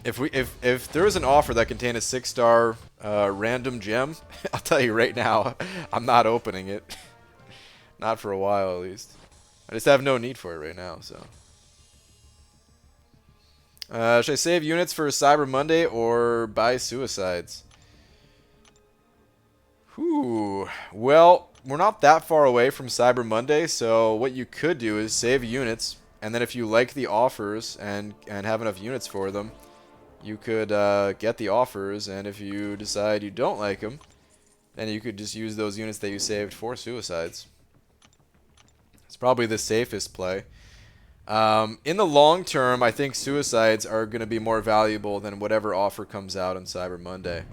If there is an offer that contained a 6-star random gem, I'll tell you right now, I'm not opening it. Not for a while, at least. I just have no need for it right now, so. Should I save units for Cyber Monday or buy suicides? Whew. Well, we're not that far away from Cyber Monday, so what you could do is save units, and then if you like the offers and have enough units for them, you could get the offers, and if you decide you don't like them, then you could just use those units that you saved for suicides. It's probably the safest play. In the long term, I think suicides are going to be more valuable than whatever offer comes out on Cyber Monday.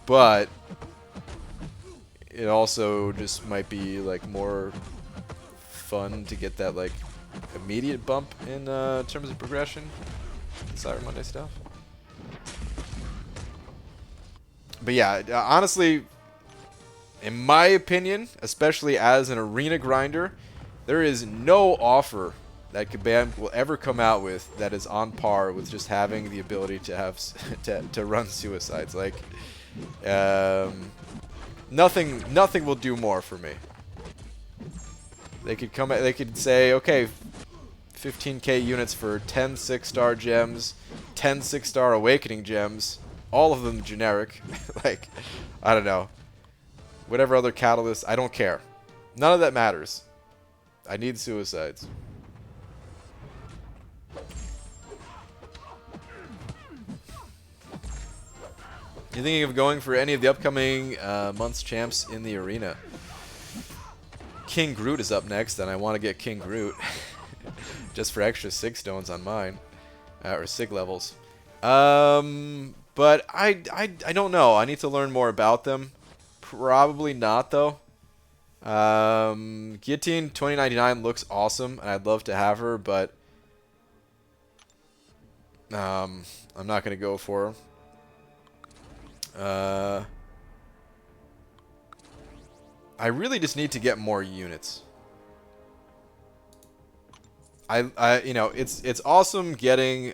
But it also just might be like more fun to get that like immediate bump in terms of progression, Cyber Monday stuff. But yeah, honestly, in my opinion, especially as an arena grinder, there is no offer that Kabam will ever come out with that is on par with just having the ability to have to run suicides. Like, nothing will do more for me. They could come. They could say, okay, 15k units for 10 6-star gems, 10 6-star awakening gems, all of them generic. Like, I don't know. Whatever other catalyst, I don't care. None of that matters. I need suicides. You thinking of going for any of the upcoming month's champs in the arena? King Groot is up next, and I want to get King Groot just for extra sig stones on mine, or sig levels. But I don't know. I need to learn more about them. Probably not though. Guillotine 2099 looks awesome, and I'd love to have her, but I'm not gonna go for her. I really just need to get more units. You know, it's awesome getting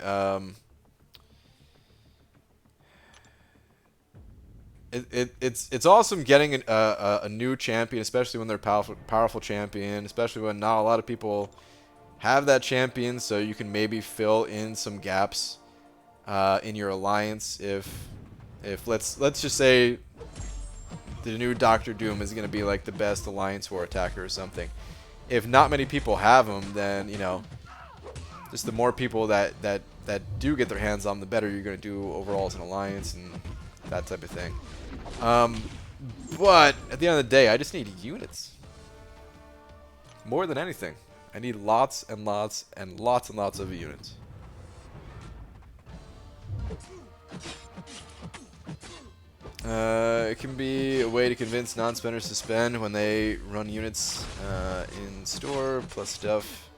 it's awesome getting a new champion, especially when they're powerful champion, especially when not a lot of people have that champion, so you can maybe fill in some gaps in your alliance. If let's just say the new Doctor Doom is going to be like the best Alliance War attacker or something. If not many people have him, then, you know, just the more people that do get their hands on him, the better you're going to do overall as an alliance and that type of thing. But at the end of the day, I just need units. More than anything. I need lots and lots and lots and lots of units. It can be a way to convince non-spenders to spend when they run units in store plus stuff.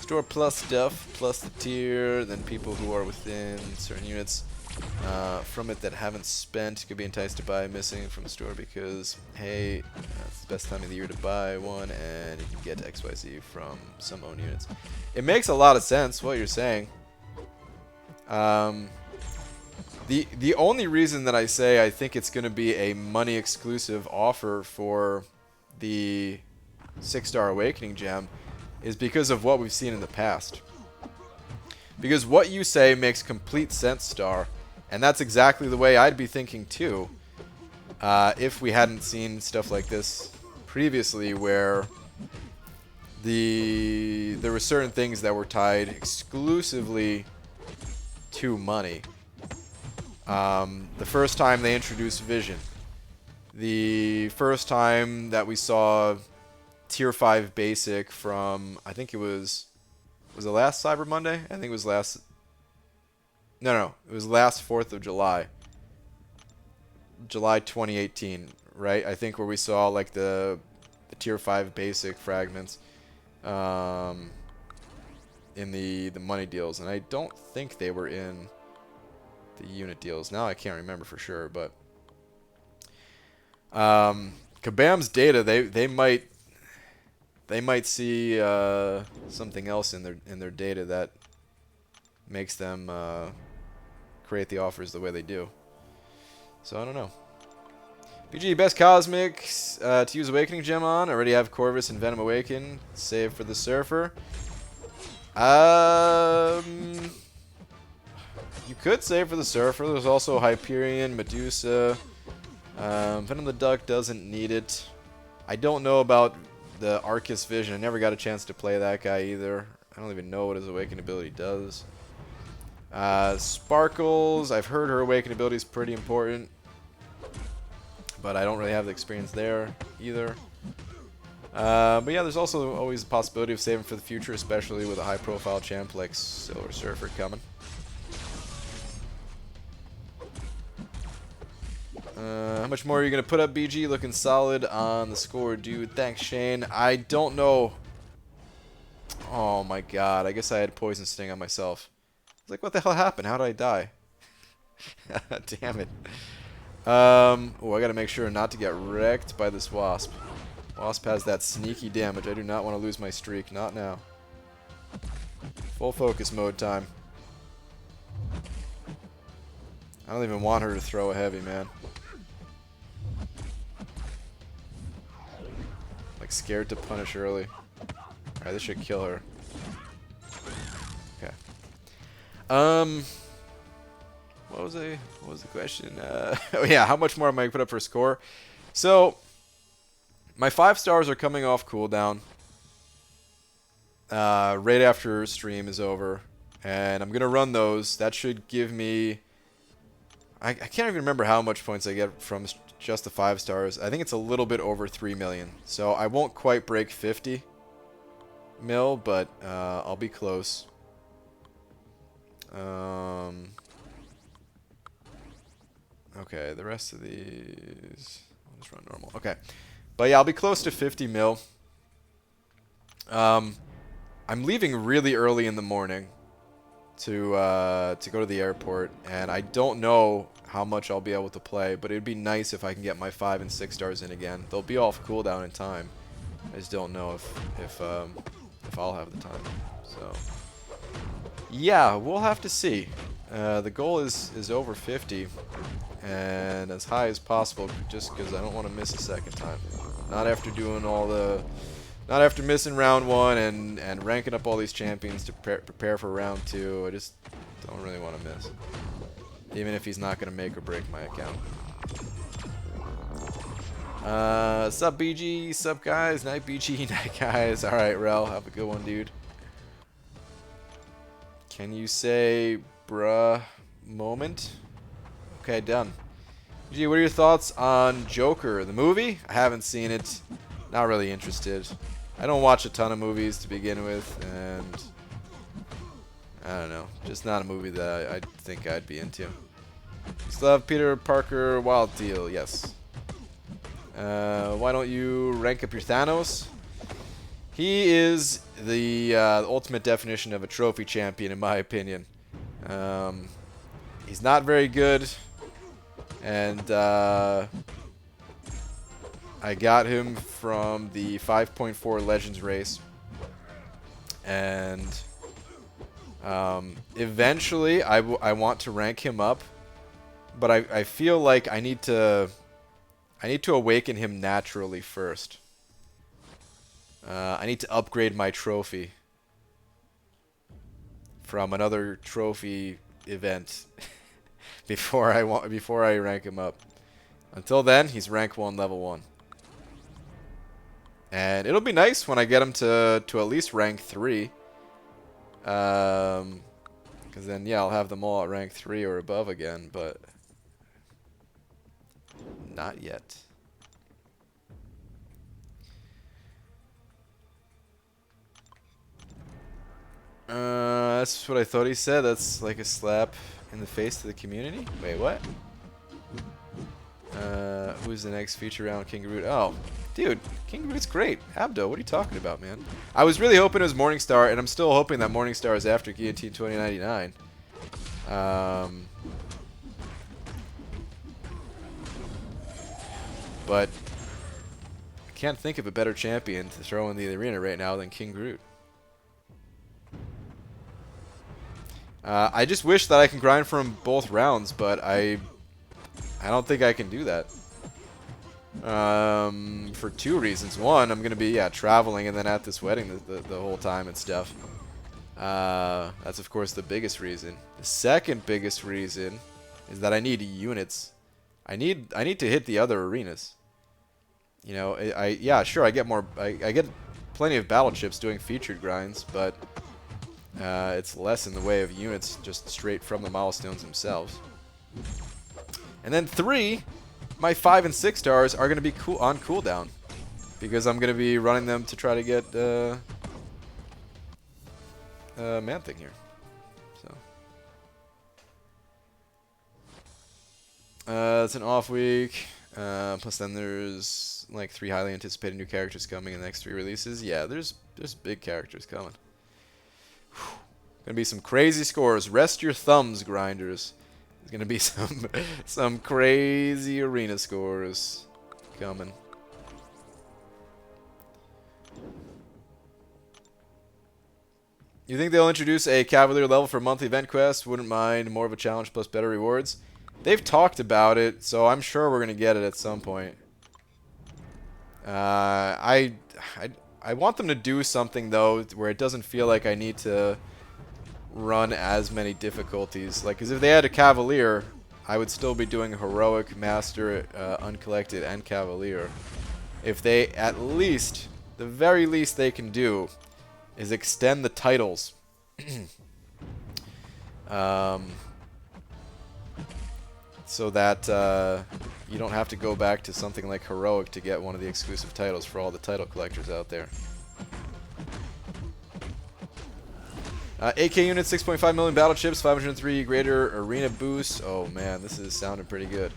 Store plus stuff plus the tier, then people who are within certain units from it that haven't spent could be enticed to buy missing from the store because, hey, it's the best time of the year to buy one and you can get XYZ from some own units. It makes a lot of sense what you're saying. The only reason that I say I think it's going to be a money exclusive offer for the 6-star Awakening gem is because of what we've seen in the past. Because what you say makes complete sense, Star, and that's exactly the way I'd be thinking too, if we hadn't seen stuff like this previously, where there were certain things that were tied exclusively to money. The first time they introduced Vision, the first time that we saw Tier 5 Basic from, I think it was it last Cyber Monday? I think it was last, no, it was last 4th of July. July 2018, right? I think where we saw like the Tier 5 Basic fragments in the money deals, and I don't think they were in the unit deals. Now I can't remember for sure, but Kabam's data, they might see something else in their data that makes them create the offers the way they do. So I don't know. BG, best Cosmics to use Awakening Gem on. Already have Corvus and Venom Awaken. Save for the Surfer. You could save for the Surfer. There's also Hyperion, Medusa. Venom the Duck doesn't need it. I don't know about the Arcus Vision. I never got a chance to play that guy either. I don't even know what his Awaken ability does. Sparkles, I've heard her Awaken ability is pretty important, but I don't really have the experience there either. But yeah, there's also always the possibility of saving for the future, especially with a high-profile champ like Silver Surfer coming. How much more are you going to put up, BG? Looking solid on the score, dude. Thanks, Shane. I don't know. Oh my god, I guess I had Poison Sting on myself. I was like, what the hell happened? How did I die? Damn it. Oh, I gotta make sure not to get wrecked by this Wasp. Wasp has that sneaky damage. I do not want to lose my streak. Not now. Full focus mode time. I don't even want her to throw a heavy, man. Like scared to punish early. Alright, this should kill her. Okay. What was the question? Oh yeah, how much more am I gonna put up for score? So my 5 stars are coming off cooldown right after stream is over, and I'm gonna run those. That should give me. I can't even remember how much points I get from just the 5 stars. I think it's a little bit over 3 million. So I won't quite break 50 mil, but I'll be close. Okay, the rest of these, I'll just run normal. Okay, but yeah, I'll be close to 50 mil. I'm leaving really early in the morning to go to the airport, and I don't know how much I'll be able to play, but it'd be nice if I can get my 5 and 6 stars in again. They'll be off cooldown in time. I just don't know if I'll have the time. So yeah, we'll have to see. The goal is over 50, and as high as possible, just because I don't want to miss a second time. Not after doing all the, not after missing round 1 and ranking up all these champions to prepare for round 2. I just don't really want to miss, even if he's not going to make or break my account. Sup BG, sup guys, night BG, night guys. All right, Rel, have a good one, dude. Can you say bruh moment? Okay, done. Gee, what are your thoughts on Joker, the movie? I haven't seen it. Not really interested. I don't watch a ton of movies to begin with, and I don't know. Just not a movie that I think I'd be into. Still have Peter Parker Wild Deal, yes. Why don't you rank up your Thanos? He is the ultimate definition of a trophy champion, in my opinion. He's not very good, and I got him from the 5.4 Legends race, and eventually I want to rank him up, but I feel like I need to awaken him naturally first. I need to upgrade my trophy from another trophy event before I rank him up. Until then, he's rank 1, level 1. And it'll be nice when I get him to at least rank 3. Because then, yeah, I'll have them all at rank 3 or above again, but not yet. That's what I thought he said. That's like a slap in the face to the community. Wait, what? Who's the next feature round? King Groot. Oh, dude, King Groot's great. Abdo, what are you talking about, man? I was really hoping it was Morningstar, and I'm still hoping that Morningstar is after Guillotine 2099. But I can't think of a better champion to throw in the arena right now than King Groot. I just wish that I can grind for him both rounds, but I don't think I can do that. For 2 reasons. One, I'm gonna be traveling and then at this wedding the whole time and stuff. That's of course the biggest reason. The second biggest reason is that I need units. I need to hit the other arenas. You know, yeah, sure, I get more. I get plenty of battle chips doing featured grinds, but it's less in the way of units just straight from the milestones themselves. And then 3, my 5 and 6 stars are going to be on cooldown, because I'm going to be running them to try to get Man-Thing here. So it's an off week. Plus then there's like 3 highly anticipated new characters coming in the next 3 releases. Yeah, there's big characters coming. Whew. Gonna be some crazy scores. Rest your thumbs, grinders. There's gonna be some crazy arena scores coming. You think they'll introduce a Cavalier level for monthly event quest? Wouldn't mind more of a challenge plus better rewards. They've talked about it, so I'm sure we're gonna get it at some point. I I want them to do something though where it doesn't feel like I need to run as many difficulties. Like, 'cause if they had a Cavalier, I would still be doing Heroic, Master, Uncollected, and Cavalier. If they, at least, the very least they can do is extend the titles. So that you don't have to go back to something like Heroic to get one of the exclusive titles for all the title collectors out there. AK units, 6.5 million battle chips, 503 greater arena boost. Oh man, this is sounding pretty good.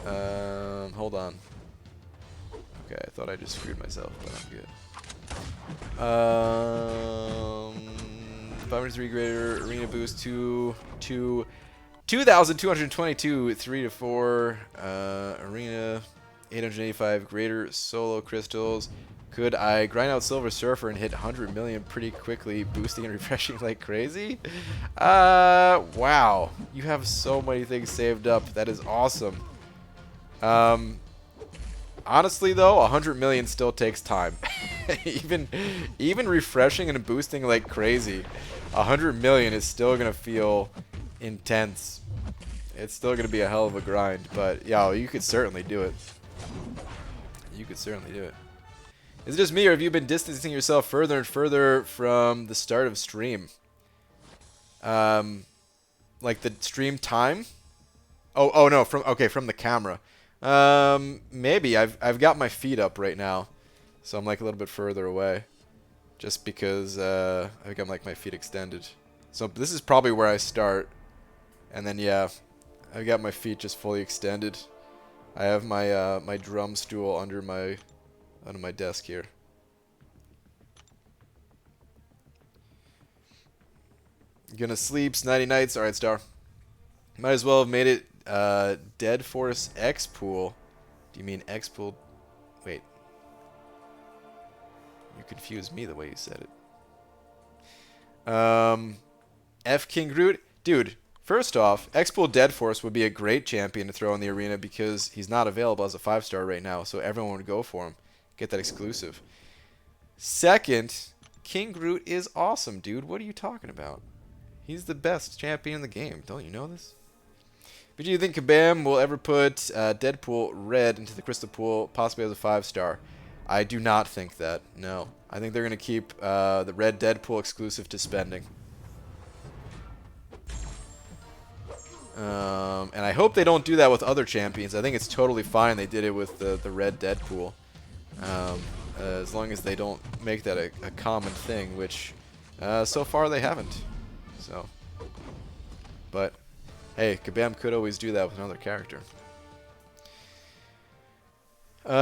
Hold on. Okay, I thought I just screwed myself, but I'm good. 503 greater arena boost to 2,222 3 to 4 arena, 885 greater solo crystals. Could I grind out Silver Surfer and hit 100 million pretty quickly, boosting and refreshing like crazy? Wow. You have so many things saved up. That is awesome. Honestly, though, 100 million still takes time. even refreshing and boosting like crazy, 100 million is still going to feel intense. It's still going to be a hell of a grind. But, yeah, you could certainly do it. You could certainly do it. Is it just me, or have you been distancing yourself further and further from the start of stream? Like the stream time? Oh no, from the camera. Maybe I've got my feet up right now, so I'm like a little bit further away, just because I've got like my feet extended. So this is probably where I start, and then yeah, I've got my feet just fully extended. I have my my drum stool under my desk here. Gonna sleep, nighty nights. Alright, Star. Might as well have made it Dead Force X Pool. Do you mean X Pool? Wait. You confused me the way you said it. F King Groot? Dude, first off, X Pool Dead Force would be a great champion to throw in the arena because he's not available as a 5-star right now, so everyone would go for him. Get that exclusive. Second, King Groot is awesome, dude. What are you talking about? He's the best champion in the game. Don't you know this? But do you think Kabam will ever put Deadpool Red into the Crystal Pool, possibly as a 5-star? I do not think that. No. I think they're going to keep the Red Deadpool exclusive to spending. And I hope they don't do that with other champions. I think it's totally fine they did it with the Red Deadpool. As long as they don't make that a common thing, which so far they haven't. So, but hey, Kabam could always do that with another character. Wait,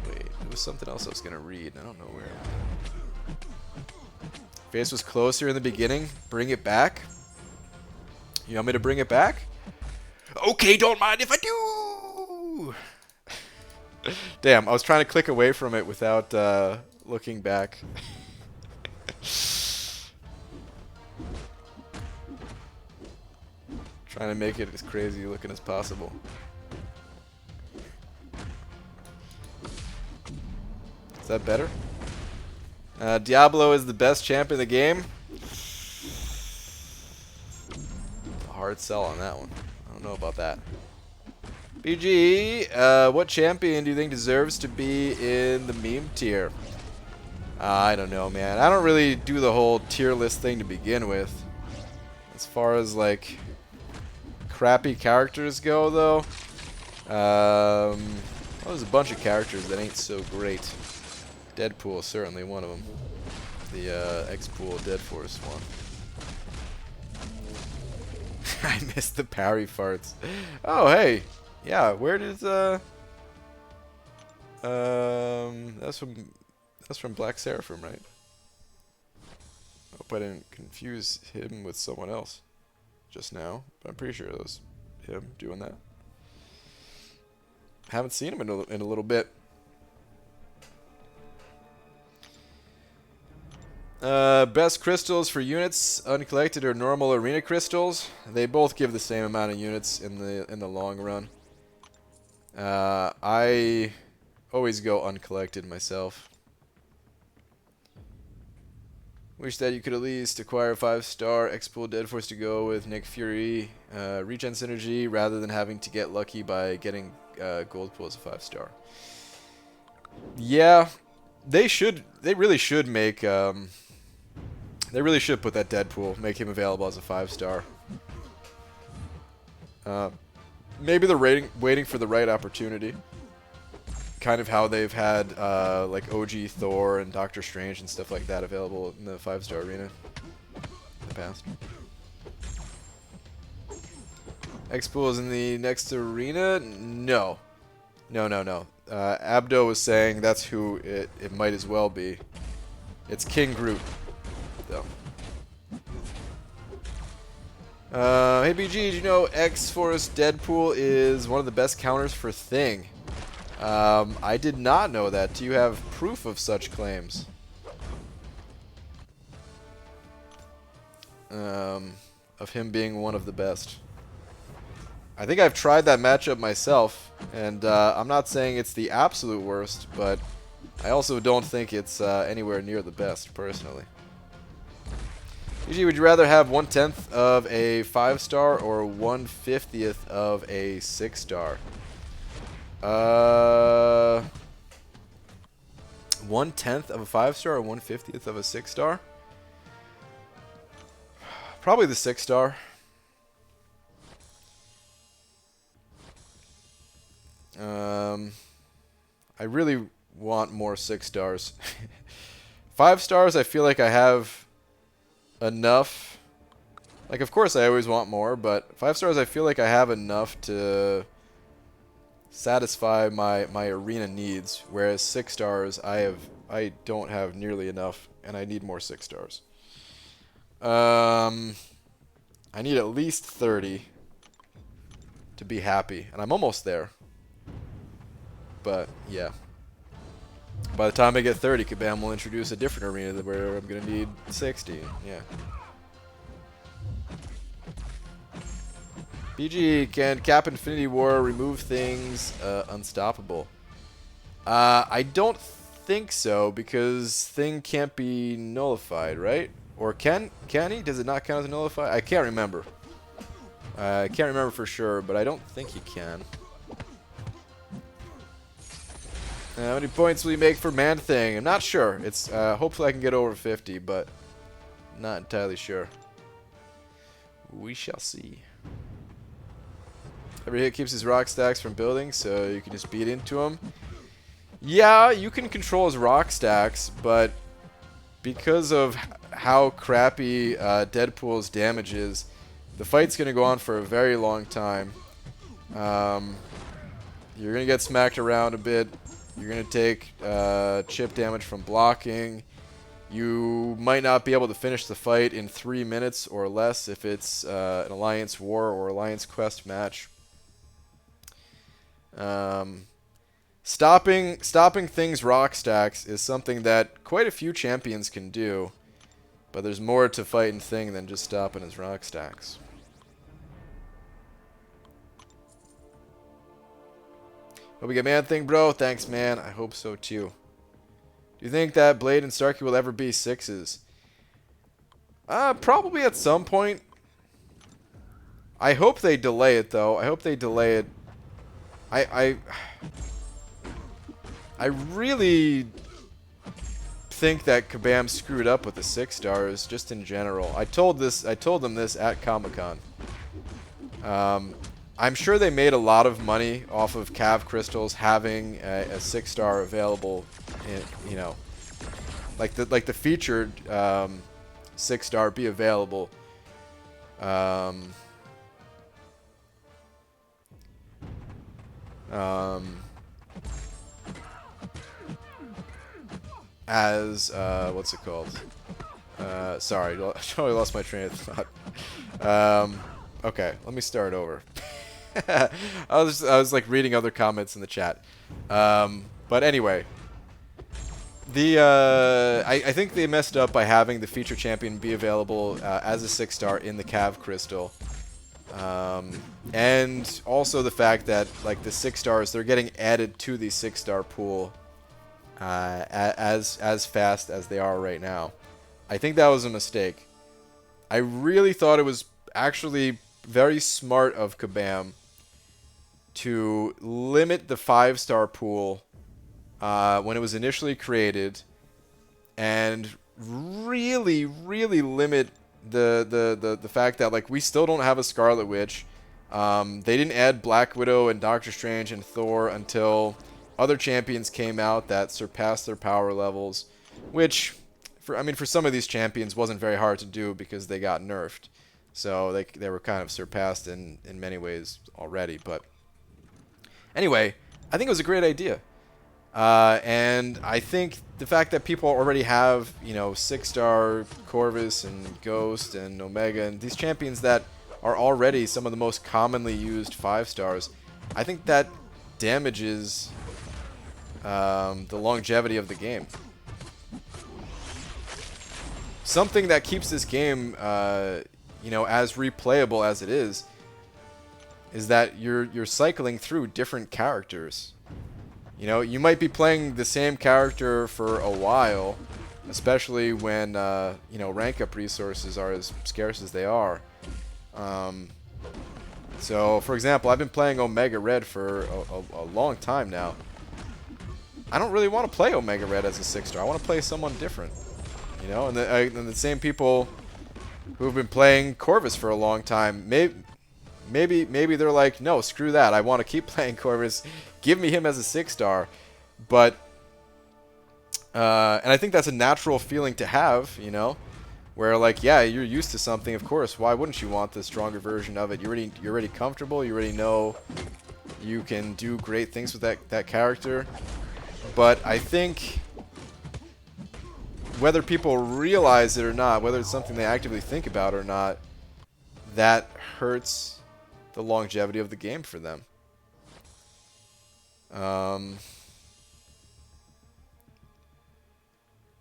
there was something else I was gonna read. I don't know where. Face was closer in the beginning. Bring it back. You want me to bring it back? Okay, don't mind if I do. Damn, I was trying to click away from it without looking back. Trying to make it as crazy looking as possible. Is that better? Diablo is the best champ in the game. A hard sell on that one. I don't know about that. BG, what champion do you think deserves to be in the meme tier? I don't know, man. I don't really do the whole tier list thing to begin with. As far as, like, crappy characters go, though, well, there's a bunch of characters that ain't so great. Deadpool is certainly one of them. The X-Pool Dead Force one. I missed the parry farts. Oh, hey. Yeah, where did that's from Black Seraphim, right? Hope I didn't confuse him with someone else just now, but I'm pretty sure it was him doing that. Haven't seen him in a little bit. Best crystals for units, uncollected or normal arena crystals. They both give the same amount of units in the long run. I always go uncollected myself. Wish that you could at least acquire a 5-star X-Pool Dead Force to go with Nick Fury regen synergy rather than having to get lucky by getting gold pool as a 5-star. Yeah, they really should make they really should put that Deadpool, make him available as a 5-star. Maybe they're waiting for the right opportunity. Kind of how they've had like OG Thor and Doctor Strange and stuff like that available in the 5-star arena in the past. X-Pool is in the next arena? No. No. Abdo was saying that's who it might as well be. It's King Groot, though. Hey BG, did you know X-Force Deadpool is one of the best counters for Thing? I did not know that. Do you have proof of such claims? Of him being one of the best. I think I've tried that matchup myself, and I'm not saying it's the absolute worst, but I also don't think it's anywhere near the best, personally. Usually, would you rather have 1/10 of a 5-star or 1/50th of a 6-star? 1/10 of a 5-star or 1/50th of a 6-star? Probably the 6-star. I really want more 6-stars. 5-stars, I feel like I have enough. Like, of course, I always want more, but 5-stars, I feel like I have enough to satisfy my arena needs, whereas 6-stars, I don't have nearly enough, and I need more 6-stars. I need at least 30 to be happy, and I'm almost there. But yeah, by the time I get 30, Kabam will introduce a different arena where I'm gonna need 60. Yeah. BG, can Cap Infinity War remove things unstoppable? I don't think so, because Thing can't be nullified, right? Or can he? Does it not count as a nullified? I can't remember. I can't remember for sure, but I don't think he can. How many points will you make for Man-Thing? I'm not sure. It's hopefully I can get over 50, but not entirely sure. We shall see. Every hit keeps his rock stacks from building, so you can just beat into him. Yeah, you can control his rock stacks, but because of how crappy Deadpool's damage is, the fight's going to go on for a very long time. You're going to get smacked around a bit. You're going to take chip damage from blocking. You might not be able to finish the fight in 3 minutes or less if it's an Alliance War or Alliance Quest match. Stopping Thing's rock stacks is something that quite a few champions can do, but there's more to fighting Thing than just stopping his rock stacks. Hope you get Man-Thing, bro. Thanks, man. I hope so, too. Do you think that Blade and Starkey will ever be 6s? Probably at some point. I hope they delay it, though. I hope they delay it. I really think that Kabam screwed up with the 6-stars, just in general. I told them this at Comic-Con. I'm sure they made a lot of money off of Cav Crystals having a 6-star available, you know, like the featured 6-star be available. As what's it called? Sorry, I totally lost my train of thought. Okay, let me start over. I was like reading other comments in the chat. But anyway, I think they messed up by having the feature champion be available as a 6-star in the Cav Crystal. And also the fact that like the 6 stars, they're getting added to the 6-star pool as fast as they are right now. I think that was a mistake. I really thought it was actually very smart of Kabam to limit the 5-star pool when it was initially created, and really limit the fact that like we still don't have a Scarlet Witch. They didn't add Black Widow and Doctor Strange and Thor until other champions came out that surpassed their power levels, which for some of these champions wasn't very hard to do because they got nerfed. So they were kind of surpassed in many ways already. But anyway, I think it was a great idea. And I think the fact that people already have, 6-star Corvus and Ghost and Omega and these champions that are already some of the most commonly used 5 stars, I think that damages the longevity of the game. Something that keeps this game, as replayable as it is that you're cycling through different characters. You might be playing the same character for a while, especially when, rank up resources are as scarce as they are. So, for example, I've been playing Omega Red for a long time now. I don't really want to play Omega Red as a 6-star. I want to play someone different. And the same people who've been playing Corvus for a long time, maybe they're like, no, screw that. I want to keep playing Corvus. Give me him as a 6-star. But, and I think that's a natural feeling to have, where like, yeah, you're used to something, of course. Why wouldn't you want the stronger version of it? You're already comfortable. You already know you can do great things with that character. But I think whether people realize it or not, whether it's something they actively think about or not, that hurts the longevity of the game for them.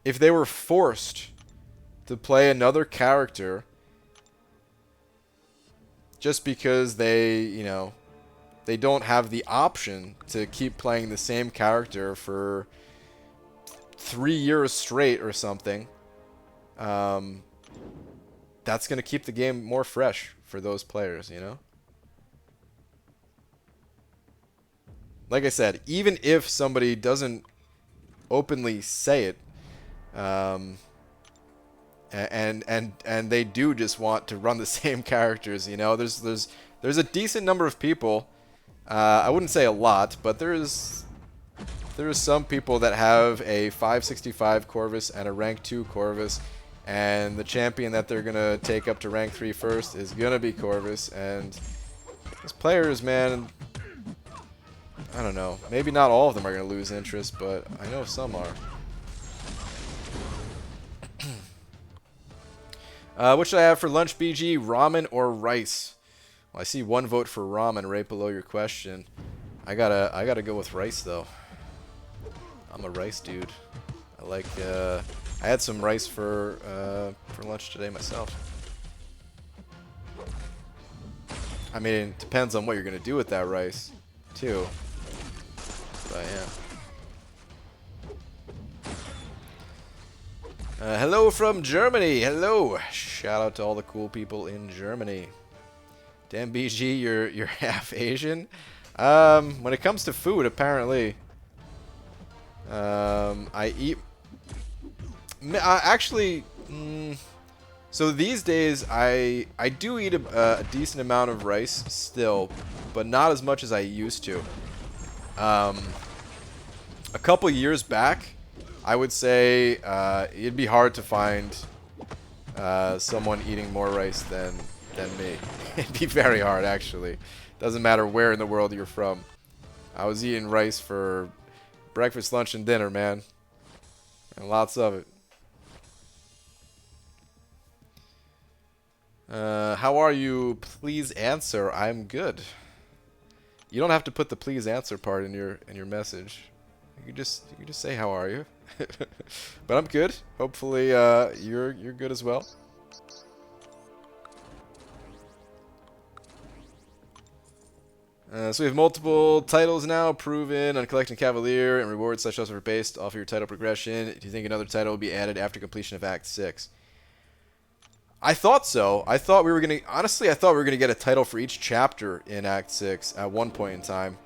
If they were forced to play another character just because they don't have the option to keep playing the same character for 3 years straight or something, that's going to keep the game more fresh for those players, Like I said, even if somebody doesn't openly say it, and they do just want to run the same characters, there's a decent number of people. I wouldn't say a lot, but there is some people that have a 565 Corvus and a rank 2 Corvus, and the champion that they're gonna take up to rank 3 first is gonna be Corvus. And these players, man, I don't know. Maybe not all of them are gonna lose interest, but I know some are. What should I have for lunch, BG? Ramen or rice? Well, I see one vote for ramen right below your question. I gotta go with rice though. I'm a rice dude. I had some rice for lunch today myself. I mean, it depends on what you're gonna do with that rice, too. But yeah. Hello from Germany. Hello. Shout out to all the cool people in Germany. Damn, BG, you're half Asian. When it comes to food, apparently, I eat. Actually, so these days I do eat a decent amount of rice still, but not as much as I used to. A couple years back, I would say it'd be hard to find someone eating more rice than me. It'd be very hard, actually. Doesn't matter where in the world you're from. I was eating rice for breakfast, lunch, and dinner, man. And lots of it. How are you? Please answer. I'm good. You don't have to put the please answer part in your message. You can just say how are you. But I'm good. Hopefully you're good as well. So we have multiple titles now, proven on collecting Cavalier, and rewards such as are based off of your title progression. Do you think another title will be added after completion of Act 6? I thought so. I thought we were going to... Honestly, I thought we were going to get a title for each chapter in Act 6 at one point in time.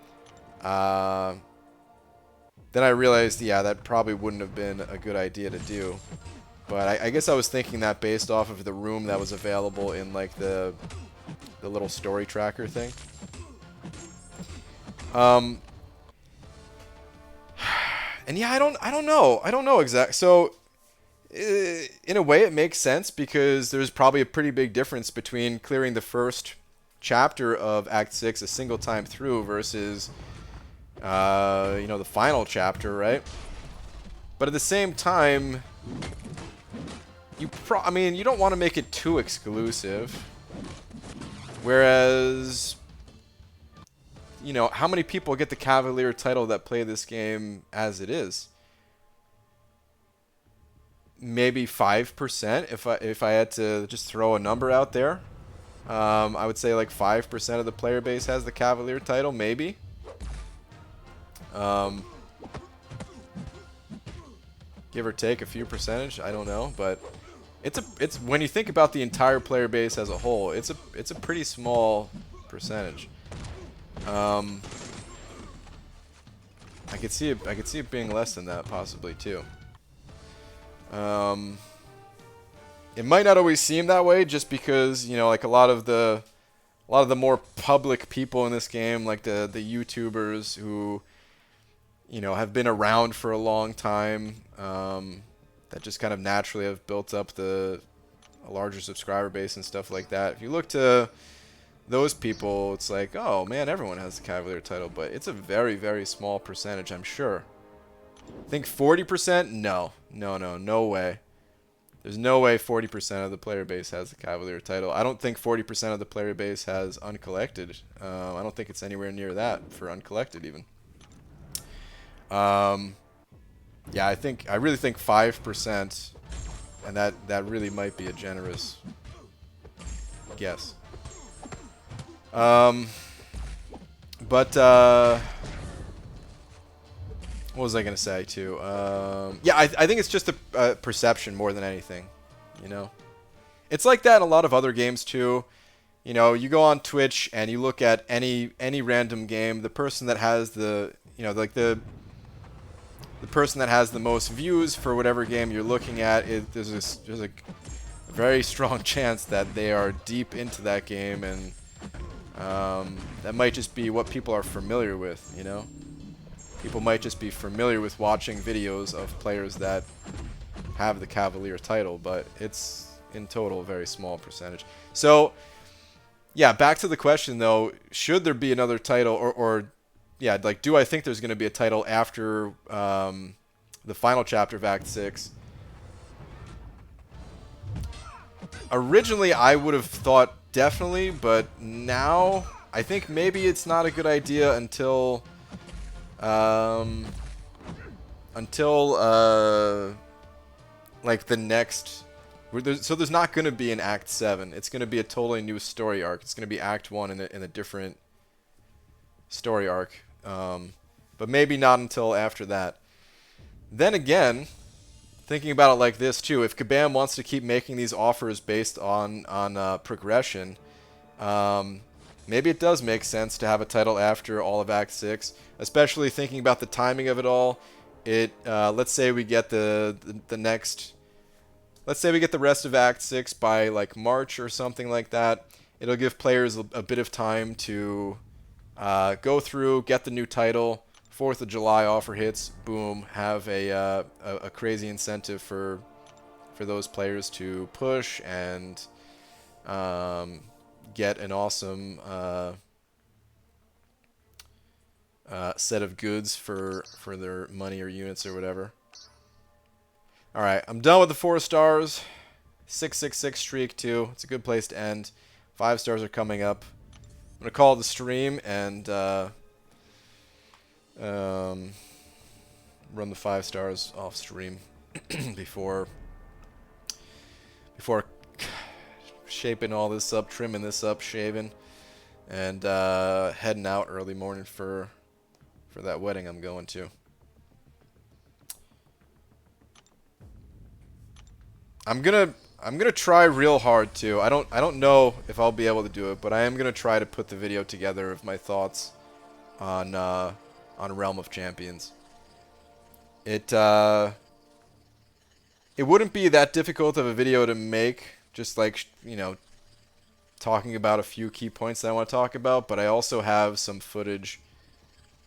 Then I realized, yeah, that probably wouldn't have been a good idea to do. But I guess I was thinking that based off of the room that was available in, like, the little story tracker thing. And yeah, I don't know exactly. So in a way it makes sense because there's probably a pretty big difference between clearing the first chapter of Act 6 a single time through versus the final chapter, right? But at the same time, you don't want to make it too exclusive. Whereas, how many people get the Cavalier title that play this game as it is? Maybe 5% if I had to just throw a number out there. I would say like 5% of the player base has the Cavalier title, maybe. Give or take a few percentage, I don't know, but it's when you think about the entire player base as a whole, it's a pretty small percentage. I could see it being less than that possibly too. It might not always seem that way just because, like a lot of the more public people in this game, like the YouTubers who, have been around for a long time, that just kind of naturally have built up a larger subscriber base and stuff like that. If you look to those people, it's like, oh man, everyone has the Cavalier title, but it's a very, very small percentage, I'm sure. I think 40%? No way. There's no way 40% of the player base has the Cavalier title. I don't think 40% of the player base has uncollected. I don't think it's anywhere near that for uncollected even. Yeah, I really think 5%, and that really might be a generous guess. But what was I gonna say too? Yeah, I think it's just a perception more than anything. It's like that in a lot of other games too. You go on Twitch and you look at any random game. The person that has the person that has the most views for whatever game you're looking at, there's a very strong chance that they are deep into that game, and that might just be what people are familiar with. People might just be familiar with watching videos of players that have the Cavalier title, but it's in total a very small percentage. So, yeah, back to the question though, should there be another title, or yeah, like, do I think there's going to be a title after the final chapter of Act 6? Originally, I would have thought definitely, but now I think maybe it's not a good idea until like the next. So there's not going to be an Act 7. It's going to be a totally new story arc. It's going to be Act 1 in a different story arc. But maybe not until after that. Then again, thinking about it like this too, if Kabam wants to keep making these offers based on progression, maybe it does make sense to have a title after all of Act 6, especially thinking about the timing of it all. Let's say we get the next... Let's say we get the rest of Act 6 by like March or something like that. It'll give players a bit of time to go through, get the new title. 4th of July offer hits, boom, have a crazy incentive for those players to push and get an awesome set of goods for their money or units or whatever. Alright, I'm done with the 4 stars. 666 streak too. It's a good place to end. 5 stars are coming up. I'm going to call it the stream and run the 5 stars off stream before shaping all this up, trimming this up, shaving. and heading out early morning for that wedding I'm going to. I'm gonna try real hard too. I don't know if I'll be able to do it, but I am gonna try to put the video together of my thoughts on Realm of Champions. It wouldn't be that difficult of a video to make, just like, you know, talking about a few key points that I want to talk about, but I also have some footage.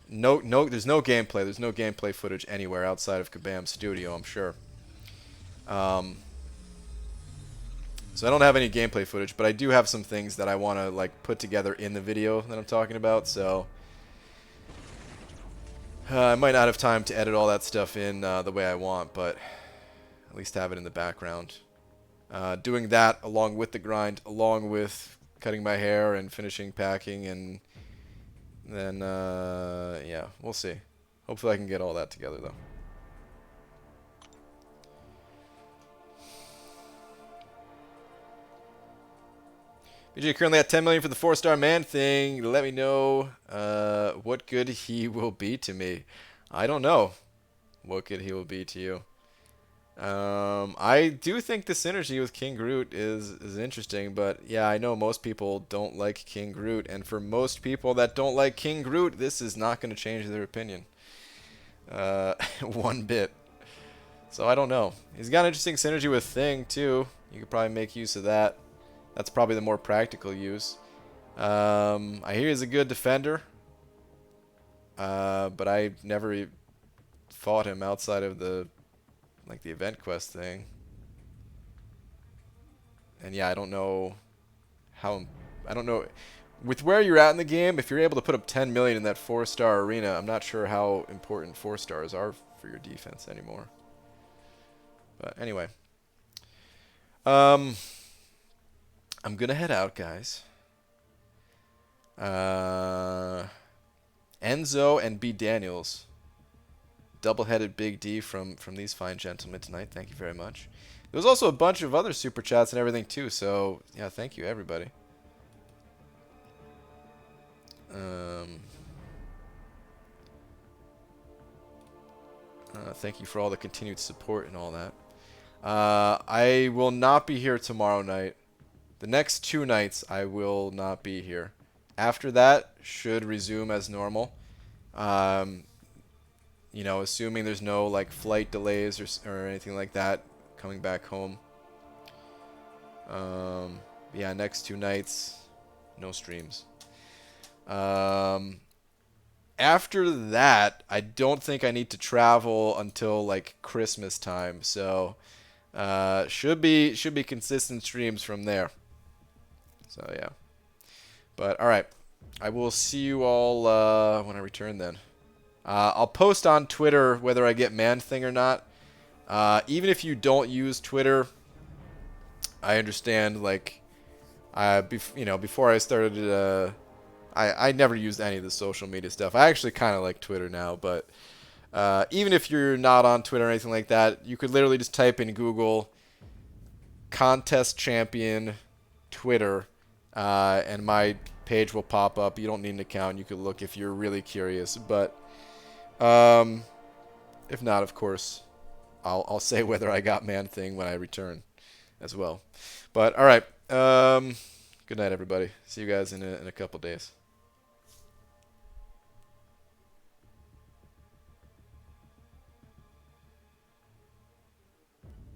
There's no gameplay. There's no gameplay footage anywhere outside of Kabam's studio, I'm sure. Um, so I don't have any gameplay footage, but I do have some things that I want to like put together in the video that I'm talking about. So I might not have time to edit all that stuff in the way I want, but at least have it in the background. Doing that along with the grind, along with cutting my hair and finishing packing, and then, yeah, we'll see. Hopefully I can get all that together, though. BJ currently at 10 million for the 4-star man thing. Let me know what good he will be to me. I don't know what good he will be to you. I do think the synergy with King Groot is interesting, but yeah, I know most people don't like King Groot, and for most people that don't like King Groot, this is not going to change their opinion one bit. So I don't know. He's got an interesting synergy with Thing too. You could probably make use of that. That's probably the more practical use. I hear he's a good defender, but I never fought him outside of the event quest thing. And yeah, I don't know how. I don't know. With where you're at in the game, if you're able to put up 10 million in that 4-star arena, I'm not sure how important 4 stars are for your defense anymore. But anyway. I'm gonna head out, guys. Enzo and B. Daniels. Double-headed Big D from these fine gentlemen tonight. Thank you very much. There was also a bunch of other super chats and everything too, so yeah, thank you everybody. Thank you for all the continued support and all that. I will not be here tomorrow night. The next 2 nights I will not be here. After that, should resume as normal. You know, assuming there's no like flight delays or anything like that coming back home. Yeah, next 2 nights, no streams. After that, I don't think I need to travel until like Christmas time, so should be consistent streams from there. So yeah, but all right, I will see you all when I return then. I'll post on Twitter whether I get Man-Thing or not. Even if you don't use Twitter, I understand. Like, you know, before I started, I never used any of the social media stuff. I actually kind of like Twitter now, but even if you're not on Twitter or anything like that, you could literally just type in Google ContestChampion Twitter, and my page will pop up. You don't need an account. You could look if you're really curious, but if not, of course, I'll say whether I got Man-Thing when I return as well. But all right, good night, everybody. See you guys in a couple days.